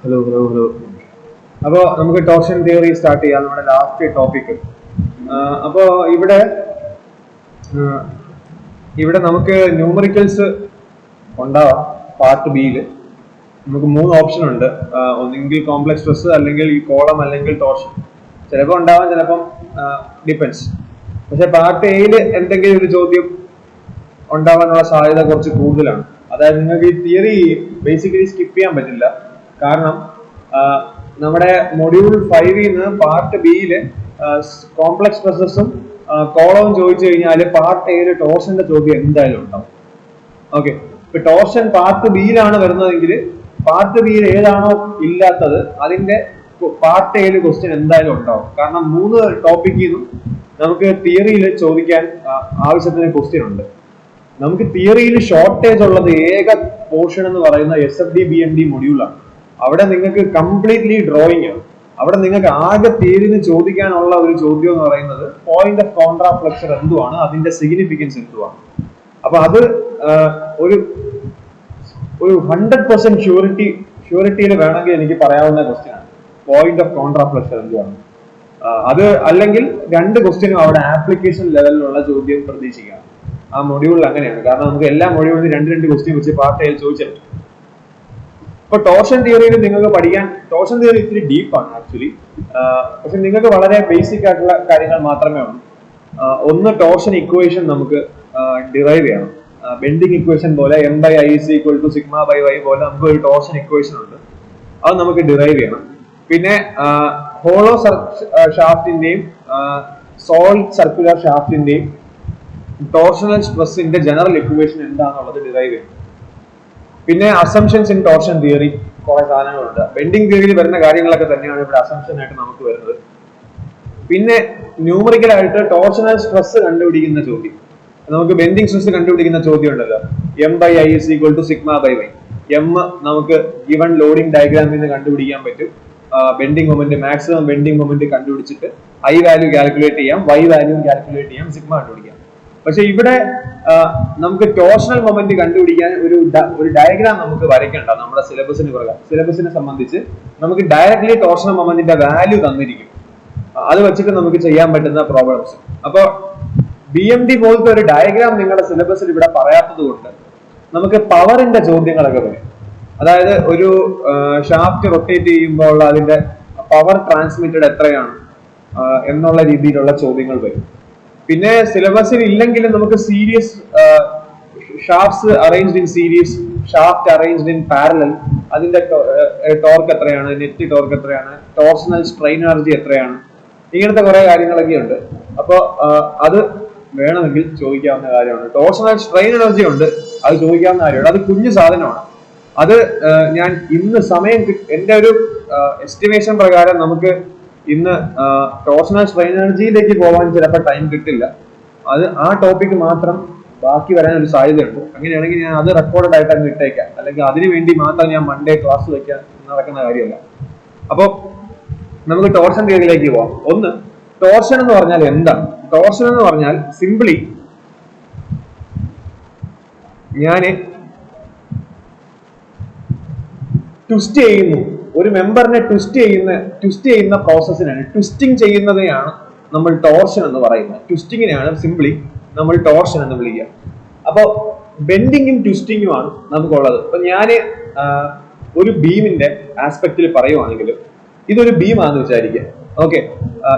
Hello. അപ്പോൾ നമുക്ക് torsion theory start ചെയ്യാം, നമ്മുടെ ലാസ്റ്റ് ടോപ്പിക്. അപ്പോൾ ഇവിടെ നമുക്ക് ന്യൂമറിക്കൽസ് ഉണ്ടാവാം. പാർട്ട് ബിയിൽ നമുക്ക് 3 ഓപ്ഷൻ ഉണ്ട്. ഒന്നെങ്കിൽ കോംപ്ലക്സ് സ്ട്രെസ്, അല്ലെങ്കിൽ ഈ കോളം, അല്ലെങ്കിൽ ടോർഷൻ. ചിലപ്പോൾ ഉണ്ടാവാം, ചിലപ്പം ഡിപ്പെൻസ്. പക്ഷെ പാർട്ട് എയിൽ എന്തെങ്കിലും ഒരു ചോദ്യം ഉണ്ടാവാനുള്ള സാധ്യത കുറച്ച് കൂടുതലാണ്. അതായത് നിങ്ങൾക്ക് ഈ തിയറി ബേസിക്കലി സ്കിപ്പ് ചെയ്യാൻ പറ്റില്ല. കാരണം നമ്മുടെ മൊഡ്യൂൾ 5ൽ നിന്ന് പാർട്ട് ബിയില് കോംപ്ലക്സ് സ്ട്രെസ്സും കോളവും ചോദിച്ചു കഴിഞ്ഞാൽ പാർട്ട് എയിൽ ടോർഷന്റെ ചോദ്യം എന്തായാലും ഉണ്ടാവും. ഓക്കെ, ഇപ്പൊ ടോർഷൻ പാർട്ട് ബിയിലാണ് വരുന്നതെങ്കിൽ പാർട്ട് ബിയിൽ ഏതാണോ ഇല്ലാത്തത് അതിന്റെ പാർട്ട് എയിൽ ക്വസ്റ്റ്യൻ എന്തായാലും ഉണ്ടാവും. കാരണം 3 ടോപ്പിക്കിൽ നിന്നും നമുക്ക് തിയറിയിൽ ചോദിക്കാൻ ആവശ്യത്തിന് ക്വസ്റ്റ്യൻ ഉണ്ട്. നമുക്ക് തിയറിയിൽ ഷോർട്ടേജ് ഉള്ളത് ഏക പോർഷൻ എന്ന് പറയുന്ന SFD BMD മൊഡ്യൂളാണ്. അവിടെ നിങ്ങൾക്ക് കംപ്ലീറ്റ്ലി ഡ്രോയിങ് ആണ്. അവിടെ നിങ്ങൾക്ക് ആകെ തിയറിന് ചോദിക്കാനുള്ള ഒരു ചോദ്യം എന്ന് പറയുന്നത് പോയിന്റ് ഓഫ് കോൺട്രാഫ്ലെക്ഷൻ എന്തുവാണ്, അതിന്റെ സിഗ്നിഫിക്കൻസ് എന്തുവാണ്. അപ്പൊ അത് ഒരു 100% ഷ്യൂരിറ്റിയിൽ വേണമെങ്കിൽ എനിക്ക് പറയാവുന്ന ക്വസ്റ്റ്യൻ ആണ് പോയിന്റ് ഓഫ് കോൺട്രാഫ്ലെക്ഷൻ എന്തുവാണ്. അത് അല്ലെങ്കിൽ 2 ക്വസ്റ്റ്യനും അവിടെ ആപ്ലിക്കേഷൻ ലെവലിലുള്ള ചോദ്യം പ്രതീക്ഷിക്കാം. ആ മൊഡ്യൂളിൽ അങ്ങനെയാണ്. കാരണം നമുക്ക് എല്ലാ മൊഡ്യൂളിലും 2 ക്വസ്റ്റ്യൻ വെച്ച് പാർട്ട് എയിൽ ചോദിച്ചത്. ഇപ്പൊ ടോർഷൻ തിയറിയിൽ നിങ്ങൾക്ക് പഠിക്കാൻ, ടോർഷൻ തിയറി ഇത്തിരി ഡീപ്പാണ് ആക്ച്വലി. പക്ഷെ നിങ്ങൾക്ക് വളരെ ബേസിക് ആയിട്ടുള്ള കാര്യങ്ങൾ മാത്രമേ ഉള്ളൂ. ഒന്ന്, ടോർഷൻ ഇക്വേഷൻ നമുക്ക് ഡിറൈവ് ചെയ്യണം. ബെൻഡിങ് ഇക്വേഷൻ പോലെ M/I = σ/y പോലെ നമുക്ക് ഒരു ടോർഷൻ ഇക്വേഷൻ ഉണ്ട്. അത് നമുക്ക് ഡിറൈവ് ചെയ്യണം. പിന്നെ ഹോളോ ഷാഫ്റ്റിന്റെയും സോളിഡ് സർക്കുലർ ഷാഫ്റ്റിന്റെയും ടോർഷണൽ സ്ട്രെസ്സിന്റെ ജനറൽ ഇക്വേഷൻ എന്താണെന്നുള്ളത് ഡിറൈവ് ചെയ്യണം. പിന്നെ അസംഷൻസ് ഇൻ ടോർഷൻ തിയറി കുറെ സാധനങ്ങളുണ്ട്. ബെൻഡിങ് തിയറിയിൽ വരുന്ന കാര്യങ്ങളൊക്കെ തന്നെയാണ് ഇവിടെ അസംഷൻ ആയിട്ട് നമുക്ക് വരുന്നത്. പിന്നെ ന്യൂമറിക്കൽ ആയിട്ട് ടോർഷണൽ സ്ട്രെസ് കണ്ടുപിടിക്കുന്ന ചോദ്യം, നമുക്ക് ബെൻഡിങ് സ്ട്രെസ് കണ്ടുപിടിക്കുന്ന ചോദ്യം ഉണ്ടല്ലോ. M/I = σ/y. M നമുക്ക് ഗിവൺ ലോഡിംഗ് ഡയഗ്രാമിൽ നിന്ന് കണ്ടുപിടിക്കാൻ പറ്റും. Bending moment, maximum bending moment കണ്ടുപിടിച്ചിട്ട് I വാല്യൂ കാൽക്കുലേറ്റ് ചെയ്യാം, Y വാല്യൂ കാൽക്കുലേറ്റ് ചെയ്യാം, സിഗ്മ കണ്ടുപിടിക്കാം. പക്ഷെ ഇവിടെ നമുക്ക് ടോർഷണൽ മൊമെന്റ് കണ്ടുപിടിക്കാൻ ഒരു ഡയഗ്രാം നമുക്ക് വരയ്ക്കണ്ട. നമ്മുടെ സിലബസിനെ സംബന്ധിച്ച് നമുക്ക് ഡയറക്ട്ലി ടോർഷണൽ മൊമെന്റിന്റെ വാല്യൂ തന്നിരിക്കും. അത് വെച്ചിട്ട് നമുക്ക് ചെയ്യാൻ പറ്റുന്ന പ്രോബ്ലംസ്. അപ്പൊ BMD പോലത്തെ ഒരു ഡയഗ്രാം നിങ്ങളുടെ സിലബസിൽ ഇവിടെ പറയാത്തത് കൊണ്ട് നമുക്ക് പവറിന്റെ ചോദ്യങ്ങളൊക്കെ വരും. അതായത് ഒരു ഷാഫ്റ്റ് റൊട്ടേറ്റ് ചെയ്യുമ്പോൾ ഉള്ള അതിന്റെ പവർ ട്രാൻസ്മിറ്റഡ് എത്രയാണ് എന്നുള്ള രീതിയിലുള്ള ചോദ്യങ്ങൾ വരും. പിന്നെ സിലബസിൽ ഇല്ലെങ്കിലും നമുക്ക് series shafts arranged in series, shaft arranged in parallel, അതിന്റെ ടോർക്ക് എത്രയാണ്, നെറ്റ് ടോർക്ക് എത്രയാണ്, ടോർഷണൽ സ്ട്രെയിൻ എനർജി എത്രയാണ്, ഇങ്ങനത്തെ കുറെ കാര്യങ്ങളൊക്കെ ഉണ്ട്. അപ്പോൾ അത് വേണമെങ്കിൽ ചോദിക്കാവുന്ന കാര്യമാണ്. ടോർഷണൽ സ്ട്രെയിൻ എനർജി ഉണ്ട്, അത് ചോദിക്കാവുന്ന കാര്യമാണ്. അത് കുഞ്ഞു സാധനമാണ്. അത് ഞാൻ ഇന്ന് എന്റെ ഒരു എസ്റ്റിമേഷൻ പ്രകാരം നമുക്ക് ഇന്ന് ടോർഷണൽ സ്ട്രെയിൻ എനർജിയിലേക്ക് പോകാൻ ചിലപ്പോൾ ടൈം കിട്ടില്ല. അത് ആ ടോപ്പിക്ക് മാത്രം ബാക്കി വരാൻ ഒരു സാധ്യതയുണ്ട്. അങ്ങനെയാണെങ്കിൽ ഞാൻ അത് റെക്കോർഡഡ് ആയിട്ട് അങ്ങ് ഇട്ടേക്കാം. അല്ലെങ്കിൽ അതിനു വേണ്ടി മാത്രം ഞാൻ മൺഡേ ക്ലാസ് വയ്ക്കാൻ നടക്കുന്ന കാര്യമല്ല. അപ്പോൾ നമുക്ക് ടോർഷൻ തിയറിയിലേക്ക് പോവാം. ഒന്ന്, ടോർഷൻ എന്ന് പറഞ്ഞാൽ എന്താണ്? ടോർഷൻ എന്ന് പറഞ്ഞാൽ സിംപ്ലി ഞാന് ട്വിസ്റ്റ് ചെയ്യുന്നു, ഒരു മെമ്പറിനെ ട്വിസ്റ്റ് ചെയ്യുന്ന പ്രോസസ്സിനാണ്, ട്വിസ്റ്റിംഗ് ചെയ്യുന്നതിനെയാണ് നമ്മൾ ടോർഷൻ എന്ന് പറയുന്നത്. ട്വിസ്റ്റിങ്ങിനെയാണ് സിംപ്ലി നമ്മൾ ടോർഷൻ എന്ന് വിളിക്കുക. അപ്പൊ ബെൻഡിങ്ങും ട്വിസ്റ്റിങ്ങുമാണ് നമുക്കുള്ളത്. അപ്പൊ ഞാന് ഒരു ബീമിന്റെ ആസ്പെക്റ്റിൽ പറയുവാണെങ്കിൽ ഇതൊരു ബീമാണെന്ന് വിചാരിക്കുക. ഓക്കെ,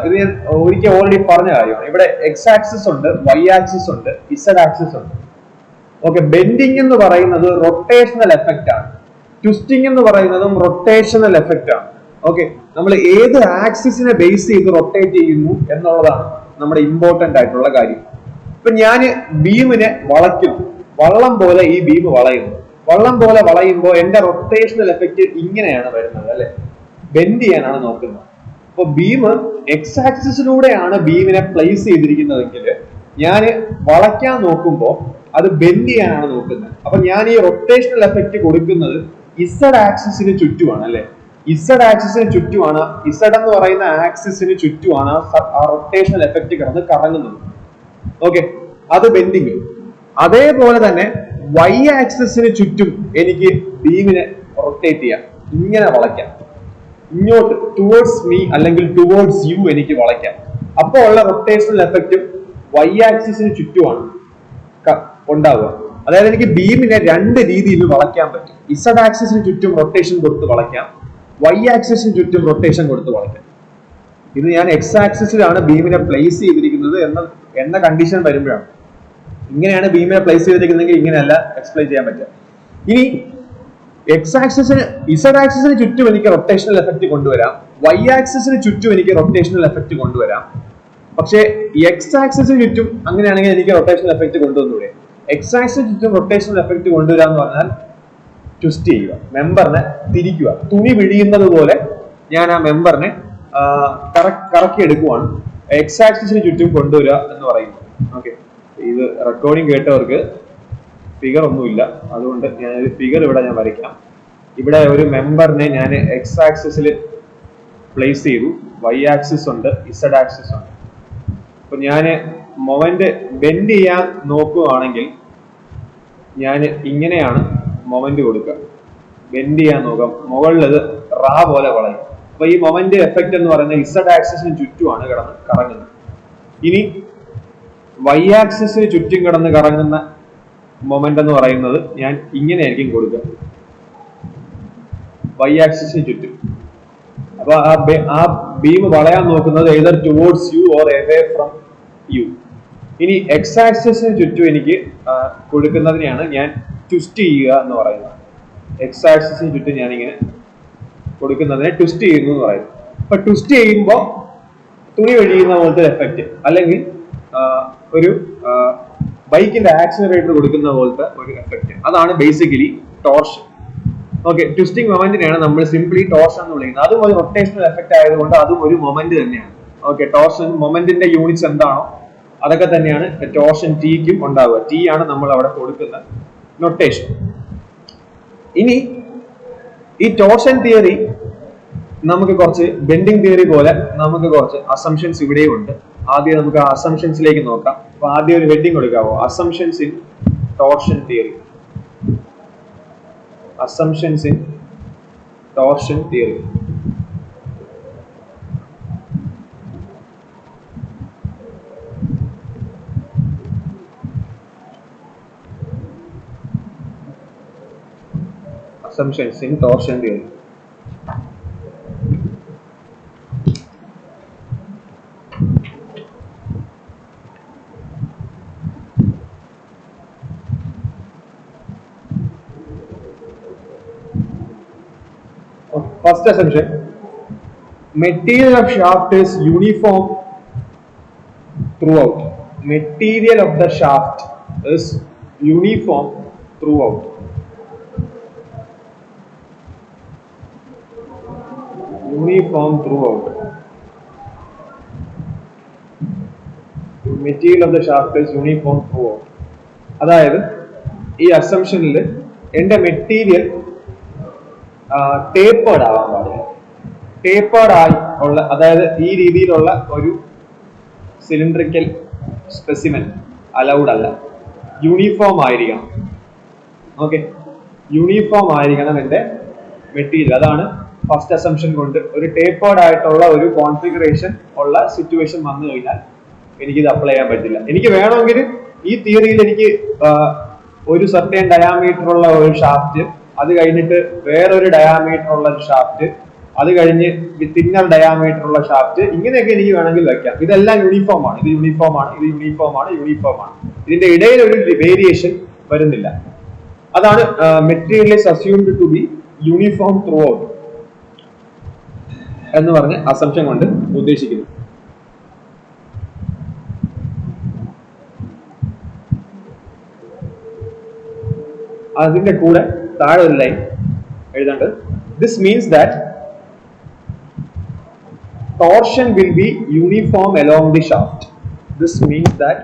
ഇത് ഞാൻ ഒരിക്കൽ ഓൾറെഡി പറഞ്ഞ കാര്യമാണ്. ഇവിടെ X ആക്സിസ് ഉണ്ട്, Y ആക്സിസ് ഉണ്ട്, Z ആക്സിസ് ഉണ്ട്. ഓക്കെ, ബെൻഡിങ് എന്ന് പറയുന്നത് റൊട്ടേഷണൽ എഫക്റ്റ് ആണ്. ട്വിസ്റ്റിംഗ് എന്ന് പറയുന്നതും റൊട്ടേഷണൽ എഫക്റ്റ് ആണ്. ഓക്കെ, നമ്മൾ ഏത് ആക്സിസിനെ ബേസ് ചെയ്ത് റൊട്ടേറ്റ് ചെയ്യുന്നു എന്നുള്ളതാണ് നമ്മുടെ ഇമ്പോർട്ടന്റ് ആയിട്ടുള്ള കാര്യം. ഇപ്പൊ ഞാൻ ബീമിനെ വളയ്ക്കുന്നു, വള്ളം പോലെ ഈ ബീം വളയുന്നു. വള്ളം പോലെ വളയുമ്പോൾ എന്റെ റൊട്ടേഷണൽ എഫക്റ്റ് ഇങ്ങനെയാണ് വരുന്നത്, അല്ലെ? ബെൻഡ് ചെയ്യാനാണ് നോക്കുന്നത്. അപ്പൊ ബീം X ആക്സിസിലൂടെയാണ് ബീമിനെ പ്ലേസ് ചെയ്തിരിക്കുന്നതെങ്കിൽ ഞാൻ വളയ്ക്കാൻ നോക്കുമ്പോൾ അത് ബെൻഡ് ചെയ്യാനാണ് നോക്കുന്നത്. അപ്പൊ ഞാൻ ഈ റൊട്ടേഷണൽ എഫക്റ്റ് കൊടുക്കുന്നത് Z ആക്സിസിന് ചുറ്റുമാണ്, അല്ലെ? Z ആക്സിസിന് ചുറ്റുമാണ്, Z എന്ന് പറയുന്ന ആക്സിസിന് ചുറ്റുമാണ് ആ റൊട്ടേഷണൽ എഫക്റ്റ് കിടന്ന് കറങ്ങുന്നത്. ഓക്കെ, അത് ബെൻഡിങ്. അതേപോലെ തന്നെ Y ആക്സിസിന് ചുറ്റും എനിക്ക് ബീമിനെ റൊട്ടേറ്റ് ചെയ്യാം, ഇങ്ങനെ വളയ്ക്കാം. ഇങ്ങോട്ട് ടുവേർഡ്സ് മീ അല്ലെങ്കിൽ ടുവേർഡ്സ് യു എനിക്ക് വളയ്ക്കാം. അപ്പോൾ ഉള്ള റൊട്ടേഷണൽ എഫക്റ്റും വൈ ആക്സിസിന് ചുറ്റുമാണ് ഉണ്ടാവുക. അതായത് എനിക്ക് ബീമിനെ രണ്ട് രീതിയിൽ വളയ്ക്കാൻ പറ്റും. ഇസഡ് ആക്സിസിന് ചുറ്റും റൊട്ടേഷൻ കൊടുത്ത് വളയ്ക്കാം, വൈ ആക്സിസിന് ചുറ്റും റൊട്ടേഷൻ കൊടുത്ത് വളയ്ക്കാം. ഇത് ഞാൻ എക്സ് ആക്സിസിലാണ് ബീമിനെ പ്ലേസ് ചെയ്തിരിക്കുന്നത് എന്ന കണ്ടീഷൻ വരുമ്പോഴാണ്. ഇങ്ങനെയാണ് ബീമിനെ പ്ലേസ് ചെയ്തിരിക്കുന്നതെങ്കിൽ ഇങ്ങനെയല്ല എക്സ്പ്ലെയിൻ ചെയ്യാൻ പറ്റുക. ഇനി എക്സ് ആക്സിസിന് ഇസഡ് ആക്സിസിന് ചുറ്റും എനിക്ക് റൊട്ടേഷണൽ എഫക്റ്റ് കൊണ്ടുവരാം, വൈ ആക്സിസിന് ചുറ്റും എനിക്ക് റൊട്ടേഷണൽ എഫക്റ്റ് കൊണ്ടുവരാം. പക്ഷേ എക്സ് ആക്സിസിന് ചുറ്റും അങ്ങനെയാണെങ്കിൽ എനിക്ക് റൊട്ടേഷണൽ എഫക്റ്റ് കൊണ്ടുവന്നൂടെ? എക്സ് ആക്സിന് ചുറ്റും റൊട്ടേഷണൽ എഫക്റ്റ് കൊണ്ടുവരാന്ന് പറഞ്ഞാൽ ട്വിസ്റ്റ് ചെയ്യുക, മെമ്പറിനെ തിരിക്കുക, തുണി പിഴിയുന്നത് പോലെ ഞാൻ ആ മെമ്പറിനെ കറക്കി എടുക്കുവാണ്. എക്സ് ആക്സിസിന് ചുറ്റും കൊണ്ടുവരിക എന്ന് പറയുന്നത്. ഓക്കെ, ഇത് റെക്കോർഡിംഗ് കേട്ടവർക്ക് ഫിഗർ ഒന്നുമില്ല, അതുകൊണ്ട് ഞാൻ ഒരു ഫിഗർ ഇവിടെ ഞാൻ വരയ്ക്കാം. ഇവിടെ ഒരു മെമ്പറിനെ ഞാൻ എക്സ് ആക്സിസിൽ പ്ലേസ് ചെയ്തു, വൈ ആക്സിസ് ഉണ്ട്, ഇസഡ് ആക്സിസ് ഉണ്ട്. അപ്പൊ ഞാൻ മൊമെന്റ് ബെൻഡ് ചെയ്യാൻ നോക്കുകയാണെങ്കിൽ ഞാൻ ഇങ്ങനെയാണ് മൊമെന്റ് കൊടുക്കുക. ബെൻഡ് ചെയ്യാൻ നോക്കാം, മുകളിൽ അത് റാ പോലെ വളയും. അപ്പൊ ഈ മൊമെന്റ് എഫക്റ്റ് എന്ന് പറയുന്നത് ഇസഡ് ആക്സിസിന് ചുറ്റുമാണ് കറങ്ങുന്നത്. ഇനി വൈ ആക്സിസിന് ചുറ്റും കിടന്ന് കറങ്ങുന്ന മൊമെന്റ് എന്ന് പറയുന്നത് ഞാൻ ഇങ്ങനെയായിരിക്കും കൊടുക്കുക, വൈ ആക്സിസിന് ചുറ്റും. അപ്പൊ ആ ബീം വളയാൻ നോക്കുന്നത് either towards you or away from you. ഇനി എക്സ് ആക്സിസിന് ചുറ്റും എനിക്ക് കൊടുക്കുന്നതിനെയാണ് ഞാൻ ട്വിസ്റ്റ് ചെയ്യുക എന്ന് പറയുന്നത്. എക്സ് ആക്സിസിന് ചുറ്റും ഞാൻ ഇങ്ങനെ കൊടുക്കുന്നതിനെ ട്വിസ്റ്റ് ചെയ്യുന്നു എന്ന് പറയുന്നത്. അപ്പൊ ട്വിസ്റ്റ് ചെയ്യുമ്പോൾ തുണി ഒഴിയുന്ന പോലത്തെ എഫക്റ്റ്, അല്ലെങ്കിൽ ഒരു ബൈക്കിന്റെ ആക്സിലറേറ്റർ കൊടുക്കുന്ന പോലത്തെ ഒരു എഫക്റ്റ്, അതാണ് ബേസിക്കലി ടോർഷൻ. ഓക്കെ, ട്വിസ്റ്റിംഗ് മൊമെന്റിനെയാണ് നമ്മൾ സിംപ്ലി ടോർഷൻ എന്ന് വിളിക്കുന്നത്. അതും ഒരു റൊട്ടേഷണൽ എഫക്റ്റ് ആയതുകൊണ്ട് അതും ഒരു മൊമെന്റ് തന്നെയാണ്. ഓക്കെ, ടോർഷൻ മൊമെന്റിന്റെ യൂണിറ്റ്സ് എന്താണോ അതൊക്കെ തന്നെയാണ് ടോർഷൻ ടിക്കും ഉണ്ടാവുക. ടി ആണ് നമ്മൾ അവിടെ കൊടുക്കുന്ന നൊട്ടേഷൻ. ഇനി ഈ ടോർഷൻ തിയറി നമുക്ക് കുറച്ച് ബെൻഡിങ് തിയറി പോലെ നമുക്ക് കുറച്ച് അസംഷൻസ് ഇവിടെയും ഉണ്ട്. ആദ്യം നമുക്ക് ആ അസംഷൻസിലേക്ക് നോക്കാം. അപ്പൊ ആദ്യം ഒരു ഹെഡിങ് കൊടുക്കാവോ? Assumptions in torsion theory. Assumptions in torsion theory. Assumptions in torsion theory. First assumption, material of shaft is uniform throughout. Material of the shaft is uniform throughout. Uniform throughout. Material of the shaft is uniform throughout. അതായത് ഈ അസംഷനിൽ എന്റെ material tapered ആവാൻ പാടില്ല. Tapered ആയി ഉള്ള, അതായത് ഈ രീതിയിലുള്ള ഒരു സിലിണ്ടറിക്കൽ സ്പെസിമെൻ അലൗഡ് അല്ല. യൂണിഫോം ആയിരിക്കണം. ഓക്കെ, യൂണിഫോം ആയിരിക്കണം എന്റെ മെറ്റീരിയൽ. അതാണ് ഫസ്റ്റ് അസംഷൻ കൊണ്ട് ഒരു ടേപ്പേർഡ് ആയിട്ടുള്ള ഒരു കോൺഫിഗറേഷൻ ഉള്ള സിറ്റുവേഷൻ വന്നു കഴിഞ്ഞാൽ എനിക്കിത് അപ്ലൈ ചെയ്യാൻ പറ്റില്ല. എനിക്ക് വേണമെങ്കിൽ ഈ തിയറിയിൽ എനിക്ക് ഒരു സർട്ടേൺ ഡയാമീറ്റർ ഉള്ള ഒരു ഷാഫ്റ്റ്, അത് കഴിഞ്ഞിട്ട് വേറൊരു ഡയാമീറ്റർ ഉള്ള ഒരു ഷാഫ്റ്റ്, അത് കഴിഞ്ഞ് തിന്നർ ഡയാമീറ്റർ ഉള്ള ഷാഫ്റ്റ്, ഇങ്ങനെയൊക്കെ എനിക്ക് വേണമെങ്കിൽ വെക്കാം. ഇതെല്ലാം യൂണിഫോം ആണ്. ഇത് യൂണിഫോം ആണ്, ഇത് യൂണിഫോം ആണ്, യൂണിഫോം ആണ്. ഇതിന്റെ ഇടയിൽ ഒരു വേരിയേഷൻ വരുന്നില്ല. അതാണ് material is assumed to be uniform throughout എന്ന് പറഞ്ഞ് അസംഷൻ കൊണ്ട് ഉദ്ദേശിക്കുന്നത്. അതിന്റെ കൂടെ താഴെ ഒരു ലൈൻ എഴുതേണ്ടത്, this means that torsion will be uniform along the shaft. This means that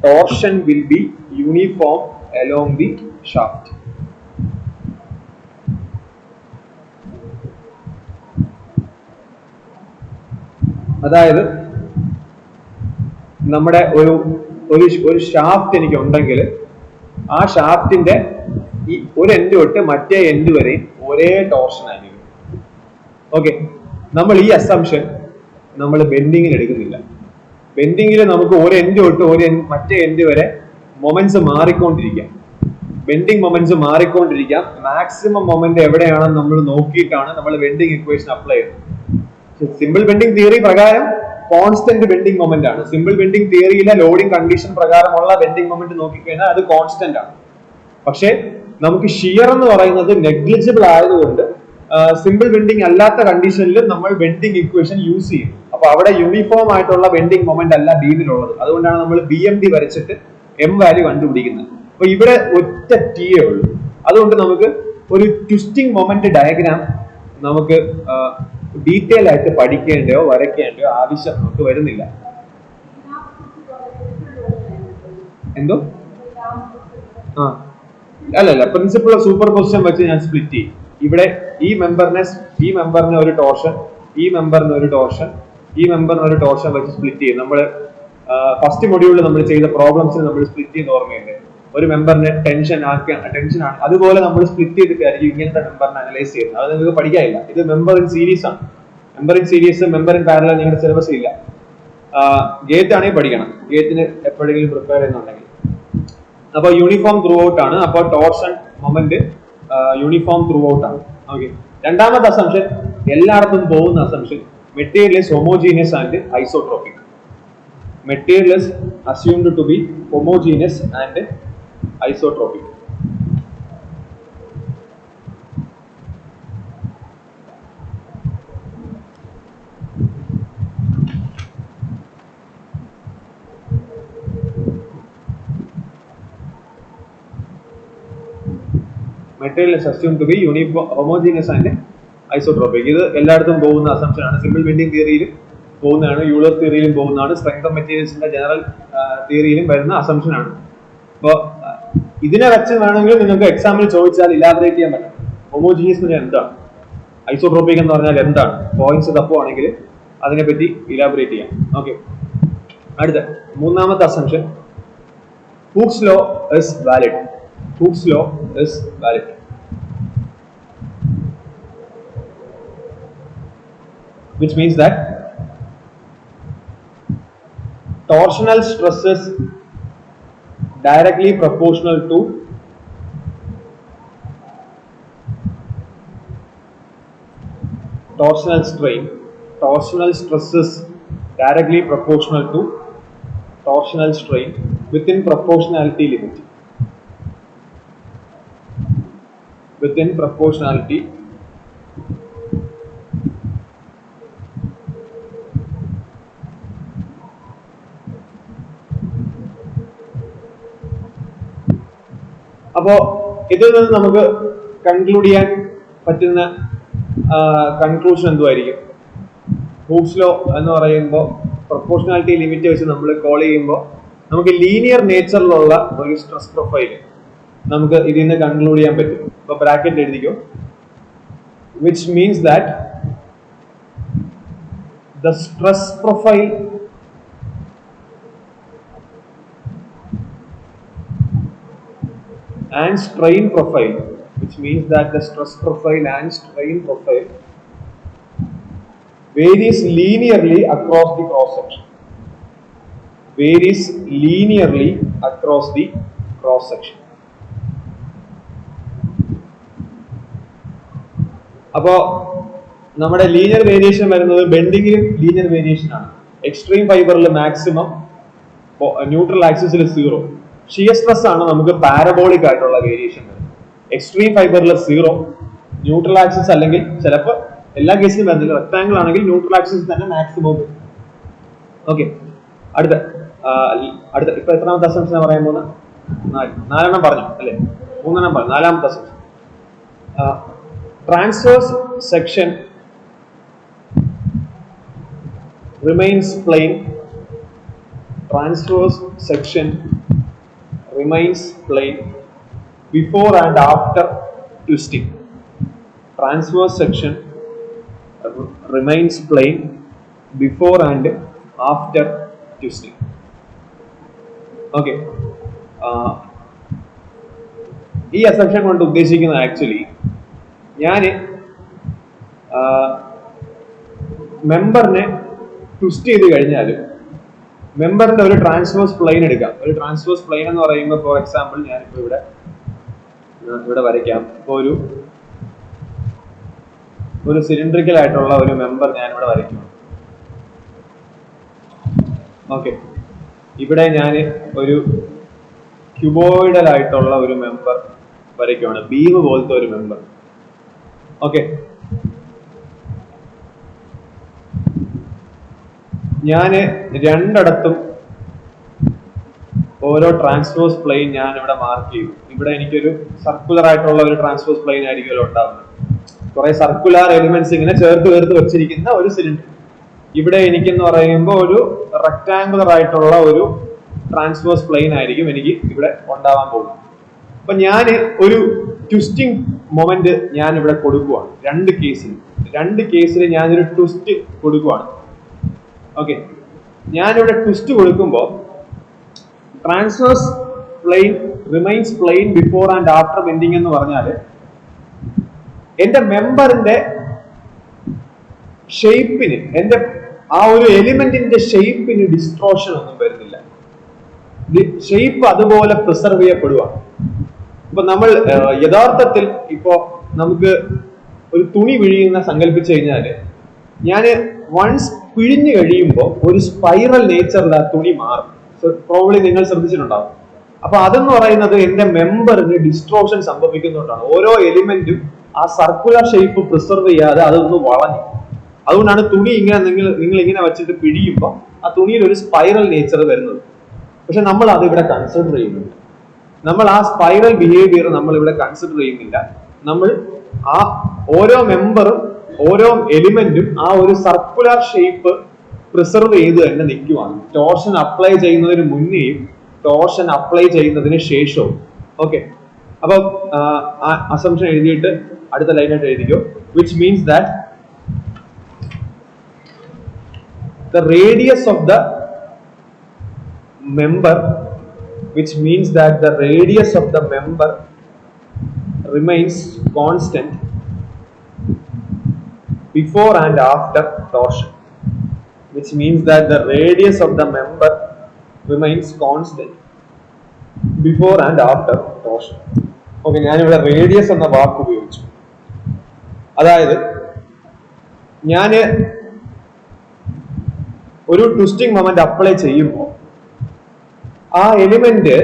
torsion will be uniform along the shaft. അതായത് നമ്മുടെ ഒരു ഷാഫ്റ്റ് എനിക്ക് ഉണ്ടെങ്കിൽ ആ ഷാഫ്റ്റിന്റെ ഈ ഒരു എൻഡ് തൊട്ട് മറ്റേ എൻഡ് വരെ ഒരേ ടോർഷൻ ആയിരിക്കും. ഓക്കെ, നമ്മൾ ഈ അസംഷൻ നമ്മൾ ബെൻഡിങ്ങിൽ എടുക്കുന്നില്ല. ബെൻഡിങ്ങിൽ നമുക്ക് ഒരു എൻഡ് തൊട്ട് മറ്റേ എൻഡ് വരെ മൊമെന്റ്സ് മാറിക്കൊണ്ടിരിക്കാം. ബെൻഡിങ് മൊമെന്റ്സ് മാറിക്കൊണ്ടിരിക്കാം. മാക്സിമം മൊമെന്റ് എവിടെയാണെന്ന് നമ്മൾ നോക്കിയിട്ടാണ് നമ്മൾ ബെൻഡിങ് ഇക്വേഷൻ അപ്ലൈ ചെയ്യുന്നത്. സിമ്പിൾ ബെൻഡിങ് തിയറി പ്രകാരം കോൺസ്റ്റന്റ് ബെൻഡിങ് മൊമെന്റ് ആണ്. സിമ്പിൾ ബെൻഡിങ് തിയറിയിലെ ലോഡിംഗ് കണ്ടീഷൻ പ്രകാരമുള്ള ബെൻഡിങ് മൊമെന്റ് നോക്കിക്കഴിഞ്ഞാൽ അത് കോൺസ്റ്റന്റ് ആണ്. പക്ഷെ നമുക്ക് ഷിയർ എന്ന് പറയുന്നത് നെഗ്ലിജിബിൾ ആയതുകൊണ്ട് സിമ്പിൾ ബെൻഡിങ് അല്ലാത്ത കണ്ടീഷനിൽ നമ്മൾ ബെൻഡിങ് ഇക്വേഷൻ യൂസ് ചെയ്യും. അപ്പൊ അവിടെ യൂണിഫോം ആയിട്ടുള്ള ബെൻഡിങ് മൊമെന്റ് അല്ല ബീമിലുള്ളത്. അതുകൊണ്ടാണ് നമ്മൾ BMD വരച്ചിട്ട് M വാല്യൂ കണ്ടുപിടിക്കുന്നത്. അപ്പൊ ഇവിടെ ഒറ്റ ടിയേ ഉള്ളൂ. അതുകൊണ്ട് നമുക്ക് ഒരു ട്വിസ്റ്റിംഗ് മൊമെന്റ് ഡയഗ്രാം നമുക്ക് ഡീറ്റെയിൽ ആയിട്ട് പഠിക്കേണ്ടയോ വരയ്ക്കേണ്ടയോ ആവശ്യം നമുക്ക് വരുന്നില്ല. എന്തോ അല്ലല്ല, പ്രിൻസിപ്പിൾ ഓഫ് സൂപ്പർ പൊസിഷൻ വെച്ച് ഞാൻ സ്പ്ലിറ്റ് ചെയ്യും. ഇവിടെ ഈ മെമ്പറിനെ ഒരു ടോർഷൻ, ഈ മെമ്പറിന് ഒരു ടോർഷൻ, ഈ മെമ്പറിന് ഒരു ടോർഷൻ വെച്ച് സ്പ്ലിറ്റ് ചെയ്യും. നമ്മൾ ഫസ്റ്റ് മൊഡ്യൂളിൽ നമ്മൾ ചെയ്ത പ്രോബ്ലംസിന് നമ്മൾ സ്പ്ലിറ്റ് ചെയ്യുന്ന ഓർമ്മയുണ്ട്. ഒരു മെമ്പറിന് ടെൻഷൻ ആണ്, അതുപോലെ നമ്മൾ സ്പ്ലിറ്റ് ചെയ്തിട്ടായിരിക്കും ഇങ്ങനത്തെ മെമ്പറിനെ അനലൈസ് ചെയ്യുന്നത്. അത് നിങ്ങൾക്ക് പഠിക്കാനില്ല. ഇത് മെമ്പർ ഇൻ സീരീസ് ആണ്. Member in series, member in parallel നിങ്ങളുടെ സിലബസിൽ ഇല്ല. ഗേറ്റ് ആണെങ്കിൽ പഠിക്കണം, ഗേറ്റിന് എപ്പോഴെങ്കിലും പ്രിപ്പയർ ചെയ്യുന്നുണ്ടെങ്കിൽ. അപ്പൊ യൂണിഫോം ത്രൂ ഔട്ട് ആണ്. അപ്പൊ torsion moment uniform throughout ആണ്. ഓക്കെ, രണ്ടാമത്തെ അസംഷൻ, എല്ലായിടത്തും പോകുന്ന assumption, material is homogeneous and isotropic. Material is assumed to be homogeneous and isotropic. Material is assumed to be homogeneous and isotropic. ഇത് എല്ലായിടത്തും പോകുന്ന assumption ആണ്. സിമ്പിൾ ബെൻഡിങ് തിയറിയിലും പോകുന്നതാണ്, Euler തിയറിയിലും പോകുന്നതാണ്, സ്ട്രെങ്ത് ഓഫ് മെറ്റീരിയൽസിന്റെ ജനറൽ തിയറിയിലും വരുന്ന അസംഷൻ ആണ്. അപ്പോൾ ഇതിനെ വെച്ച് വേണമെങ്കിൽ നിങ്ങൾക്ക് എക്സാമിൽ ചോദിച്ചാൽ ഇലാബറേറ്റ് ചെയ്യാൻ പറ്റും. ഹോമോജീനിയസ് എന്താണ്, ഐസോട്രോപിക് എന്ന് പറഞ്ഞാൽ എന്താണ്, പോയിന്റ്സ് തപ്പുവാണെങ്കിൽ അതിനെപ്പറ്റി ഇലാബറേറ്റ് ചെയ്യാം. ഓക്കെ, അടുത്ത മൂന്നാമത്തെ assumption, Hooke's law is valid. Hooke's law is valid. Which means that torsional stress is directly proportional to torsional strain. Torsional stress is directly proportional to torsional strain within proportionality limit. Within proportionality അപ്പോ ഇതിൽ നിന്ന് നമുക്ക് conclude ചെയ്യാൻ പറ്റുന്ന conclusion എന്തുമായിരിക്കും? Hooke's law എന്ന് പറയുമ്പോൾ proportionality limit വെച്ച് നമ്മൾ കോൾ ചെയ്യുമ്പോൾ നമുക്ക് ലീനിയർ നേച്ചറിലുള്ള ഒരു സ്ട്രെസ് പ്രൊഫൈൽ നമുക്ക് ഇതിൽ നിന്ന് കൺക്ലൂഡ് ചെയ്യാൻ പറ്റും. ഇപ്പൊ ബ്രാക്കറ്റ് എഴുതിക്കോ. Which means that the stress profile and strain profile, which means that the stress profile and strain profile varies linearly across the cross section. Varies linearly across the cross section. അപ്പോൾ നമ്മുടെ linear variation വരുന്നത് ബെൻഡിങ്ങിലും linear variation ആണ്. Extreme ഫൈബറിൽ maximum, neutral ആക്സിസിൽ 0. Shear stress ആണ് നമുക്ക് parabolic ആയിട്ടുള്ള variation വരുന്നത്. Extreme ഫൈബറിൽ 0, neutral axis അല്ലെങ്കിൽ ചിലപ്പോൾ എല്ലാ കേസിലും വരുന്നില്ല, റെക്ടാംഗിൾ ആണെങ്കിൽ ന്യൂട്രൽ ആക്സിസ് തന്നെ മാക്സിമം വരും. ഓക്കെ, അടുത്ത ഇപ്പൊ എത്രാമത്തെ അസംഷൻ പറയാൻ പോകുന്നത്? 4 പറഞ്ഞു അല്ലെ? 3 പറഞ്ഞു. 4ാമത്തെ assumption, transverse section remains plane. Transverse section remains plane before and after twisting. Transverse section remains plane before and after twisting. Okay. ഈ അസംഷൻ കൊണ്ട് ഉദ്ദേശിക്കുന്നത് ആക്ച്വലി ഞാൻ മെമ്പറിനെ ട്വിസ്റ്റ് ചെയ്ത് കഴിഞ്ഞാൽ മെമ്പറിന്റെ ഒരു ട്രാൻസ്വേഴ്സ് പ്ലെയിൻ എടുക്കാം. ഒരു ട്രാൻസ്വേഴ്സ് പ്ലെയിൻ എന്ന് പറയുമ്പോൾ ഫോർ എക്സാമ്പിൾ ഞാനിപ്പോ ഇവിടെ വരയ്ക്കാം. ഇപ്പോൾ ഒരു സിലിണ്ടറിക്കൽ ആയിട്ടുള്ള ഒരു മെമ്പർ ഞാൻ ഇവിടെ വരയ്ക്കുന്നു. ഓക്കെ, ഇവിടെ ഞാൻ ഒരു ക്യൂബോയിഡൽ ആയിട്ടുള്ള ഒരു മെമ്പർ വരയ്ക്കുവാണ്, ബീം പോലത്തെ ഒരു മെമ്പർ. ഓക്കെ, ഞാൻ രണ്ടിടത്തും ഓരോ ട്രാൻസ്വേഴ്സ് പ്ലെയിൻ ഞാൻ ഇവിടെ മാർക്ക് ചെയ്തു. ഇവിടെ എനിക്കൊരു സർക്കുലർ ആയിട്ടുള്ള ഒരു ട്രാൻസ്വേഴ്സ് പ്ലെയിൻ ആയിരിക്കുമല്ലോ ഉണ്ടാവുന്നത്. കുറെ സർക്കുലർ എലിമെന്റ്സ് ഇങ്ങനെ ചേർത്ത് വെച്ചിരിക്കുന്ന ഒരു സിലിണ്ടർ. ഇവിടെ എനിക്കെന്ന് പറയുമ്പോൾ ഒരു റെക്ടാങ്കുലർ ആയിട്ടുള്ള ഒരു ട്രാൻസ്വേഴ്സ് പ്ലെയിൻ ആയിരിക്കും എനിക്ക് ഇവിടെ ഉണ്ടാവാൻ പോകുന്നത്. അപ്പൊ ഞാൻ ഒരു ട്വിസ്റ്റിംഗ് മൊമെന്റ് ഞാൻ ഇവിടെ കൊടുക്കുവാണ്. രണ്ട് കേസിൽ ഞാനൊരു ട്വിസ്റ്റ് കൊടുക്കുവാണ്. ഓക്കെ, ഞാനിവിടെ ട്വിസ്റ്റ് കൊടുക്കുമ്പോൾ transverse plane remains plane before and after bending എന്ന് പറഞ്ഞാൽ എന്റെ മെമ്പറിന്റെ ഷേപ്പിന്, എന്റെ ആ ഒരു എലിമെന്റിന്റെ ഷേപ്പിന് ഡിസ്ട്രോഷൻ ഒന്നും വരുന്നില്ല. ഷേപ്പ് അതുപോലെ പ്രിസർവ് ചെയ്യപ്പെടുവാണ്. ഇപ്പൊ നമ്മൾ യഥാർത്ഥത്തിൽ ഇപ്പോ നമുക്ക് ഒരു തുണി പിഴിയുന്ന സങ്കല്പിച്ചു കഴിഞ്ഞാല് ഞാൻ വൺസ് പിഴിഞ്ഞു കഴിയുമ്പോൾ ഒരു സ്പൈറൽ നേച്ചറിൽ ആ തുണി മാറും. പ്രോബ്ലി നിങ്ങൾ ശ്രദ്ധിച്ചിട്ടുണ്ടാവും. അപ്പൊ അതെന്ന് പറയുന്നത് എന്റെ മെമ്പറിന് ഡിസ്ട്രോഷൻ സംഭവിക്കുന്നതുകൊണ്ടാണ്. ഓരോ എലിമെന്റും ആ സർക്കുലർ ഷേപ്പ് പ്രിസർവ് ചെയ്യാതെ അതൊന്ന് വളഞ്ഞു. അതുകൊണ്ടാണ് തുണി ഇങ്ങനെ നിങ്ങൾ ഇങ്ങനെ വെച്ചിട്ട് പിഴിയുമ്പോൾ ആ തുണിയിൽ ഒരു സ്പൈറൽ നേച്ചർ വരുന്നത്. പക്ഷെ നമ്മൾ അത് ഇവിടെ കൺസിഡർ ചെയ്യുന്നില്ല. നമ്മൾ ആ സ്പൈറൽ ബിഹേവിയർ നമ്മൾ ഇവിടെ കൺസിഡർ ചെയ്യുന്നില്ല. നമ്മൾ ആ ഓരോ മെമ്പറും ഓരോ എലിമെന്റും ആ ഒരു സർക്കുലർ ഷേപ്പ് പ്രിസർവ് ചെയ്ത് തന്നെ നിൽക്കുവാണ്. ടോർഷൻ അപ്ലൈ ചെയ്യുന്നതിന് മുന്നേയും ടോർഷൻ അപ്ലൈ ചെയ്യുന്നതിന് ശേഷവും. ഓക്കെ, അപ്പൊ അസംഷൻ എഴുതിയിട്ട് അടുത്ത ലൈനായിട്ട് എഴുതിക്കോ. Which means that the radius of the member, which means that the radius of the member remains constant before and after torsion, which means that the radius of the member remains constant before and after torsion. Okay, ഞാനിവിടെ radius എന്ന വാക്ക് ഉപയോഗിച്ചു. അതായത് ഞാൻ ഒരു twisting moment apply ചെയ്യുമ്പോൾ ആ element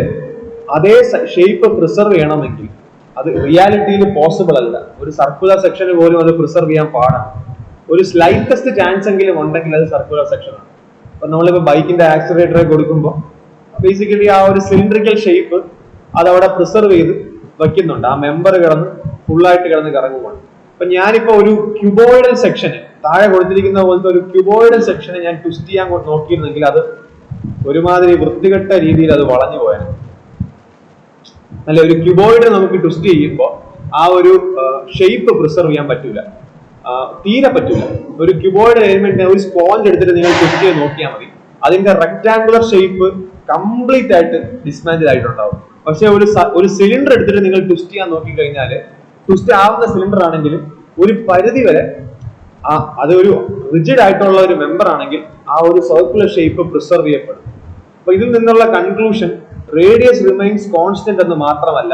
അതേ shape preserve ചെയ്യണമെങ്കിൽ അത് റിയാലിറ്റിയിൽ പോസിബിൾ അല്ല. ഒരു സർക്കുലർ സെക്ഷന് പോലും അത് പ്രിസർവ് ചെയ്യാൻ പാടാണ്. ഒരു സ്ലൈറ്റസ്റ്റ് ചാൻസ് എങ്കിലും ഉണ്ടെങ്കിൽ അത് സർക്കുലർ സെക്ഷനാണ്. അപ്പൊ നമ്മളിപ്പോ ബൈക്കിന്റെ ആക്സിലറേറ്ററെ കൊടുക്കുമ്പോൾ ബേസിക്കലി ആ ഒരു സിലിണ്ടറിക്കൽ ഷേപ്പ് അതവിടെ പ്രിസർവ് ചെയ്ത് വെക്കുന്നുണ്ട്. ആ മെമ്പർ ഫുള്ളായിട്ട് കിടന്ന് കറങ്ങുവാണ്. അപ്പൊ ഞാനിപ്പോ ഒരു ക്യൂബോയിഡൽ സെക്ഷന് താഴെ കൊടുത്തിരിക്കുന്ന പോലത്തെ ഒരു ക്യൂബോയിഡൽ സെക്ഷനെ ഞാൻ ട്വിസ്റ്റ് ചെയ്യാൻ നോക്കിയിരുന്നെങ്കിൽ അത് ഒരുമാതിരി വൃത്തികെട്ട രീതിയിൽ അത് വളഞ്ഞു പോയാണ്. അല്ല, ഒരു ക്യൂബോയിഡ് നമുക്ക് ട്വിസ്റ്റ് ചെയ്യുമ്പോൾ ആ ഒരു ഷേപ്പ് പ്രിസർവ് ചെയ്യാൻ പറ്റൂല, തീരെ പറ്റൂല. ഒരു ക്യൂബോയിഡ് എലിമെന്റിനെ ഒരു സ്പോഞ്ച് എടുത്തിട്ട് നിങ്ങൾ ട്വിസ്റ്റ് ചെയ്ത് നോക്കിയാൽ മതി, അതിന്റെ റെക്ടാങ്കുലർ ഷേപ്പ് കംപ്ലീറ്റ് ആയിട്ട് ഡിസ്മാൻഡിൽ ആയിട്ടുണ്ടാവും. പക്ഷെ ഒരു സിലിണ്ടർ എടുത്തിട്ട് നിങ്ങൾ ട്വിസ്റ്റ് ചെയ്യാൻ നോക്കിക്കഴിഞ്ഞാൽ ട്വിസ്റ്റ് ആവുന്ന സിലിണ്ടർ ആണെങ്കിലും ഒരു പരിധി വരെ അതൊരു റിജിഡ് ആയിട്ടുള്ള ഒരു മെമ്പർ ആണെങ്കിൽ ആ ഒരു സർക്കുലർ ഷേപ്പ് പ്രിസർവ് ചെയ്യപ്പെടും. അപ്പൊ ഇതിൽ നിന്നുള്ള കൺക്ലൂഷൻ റേഡിയസ് റിമൈൻസ് കോൺസ്റ്റന്റ് എന്ന് മാത്രമല്ല,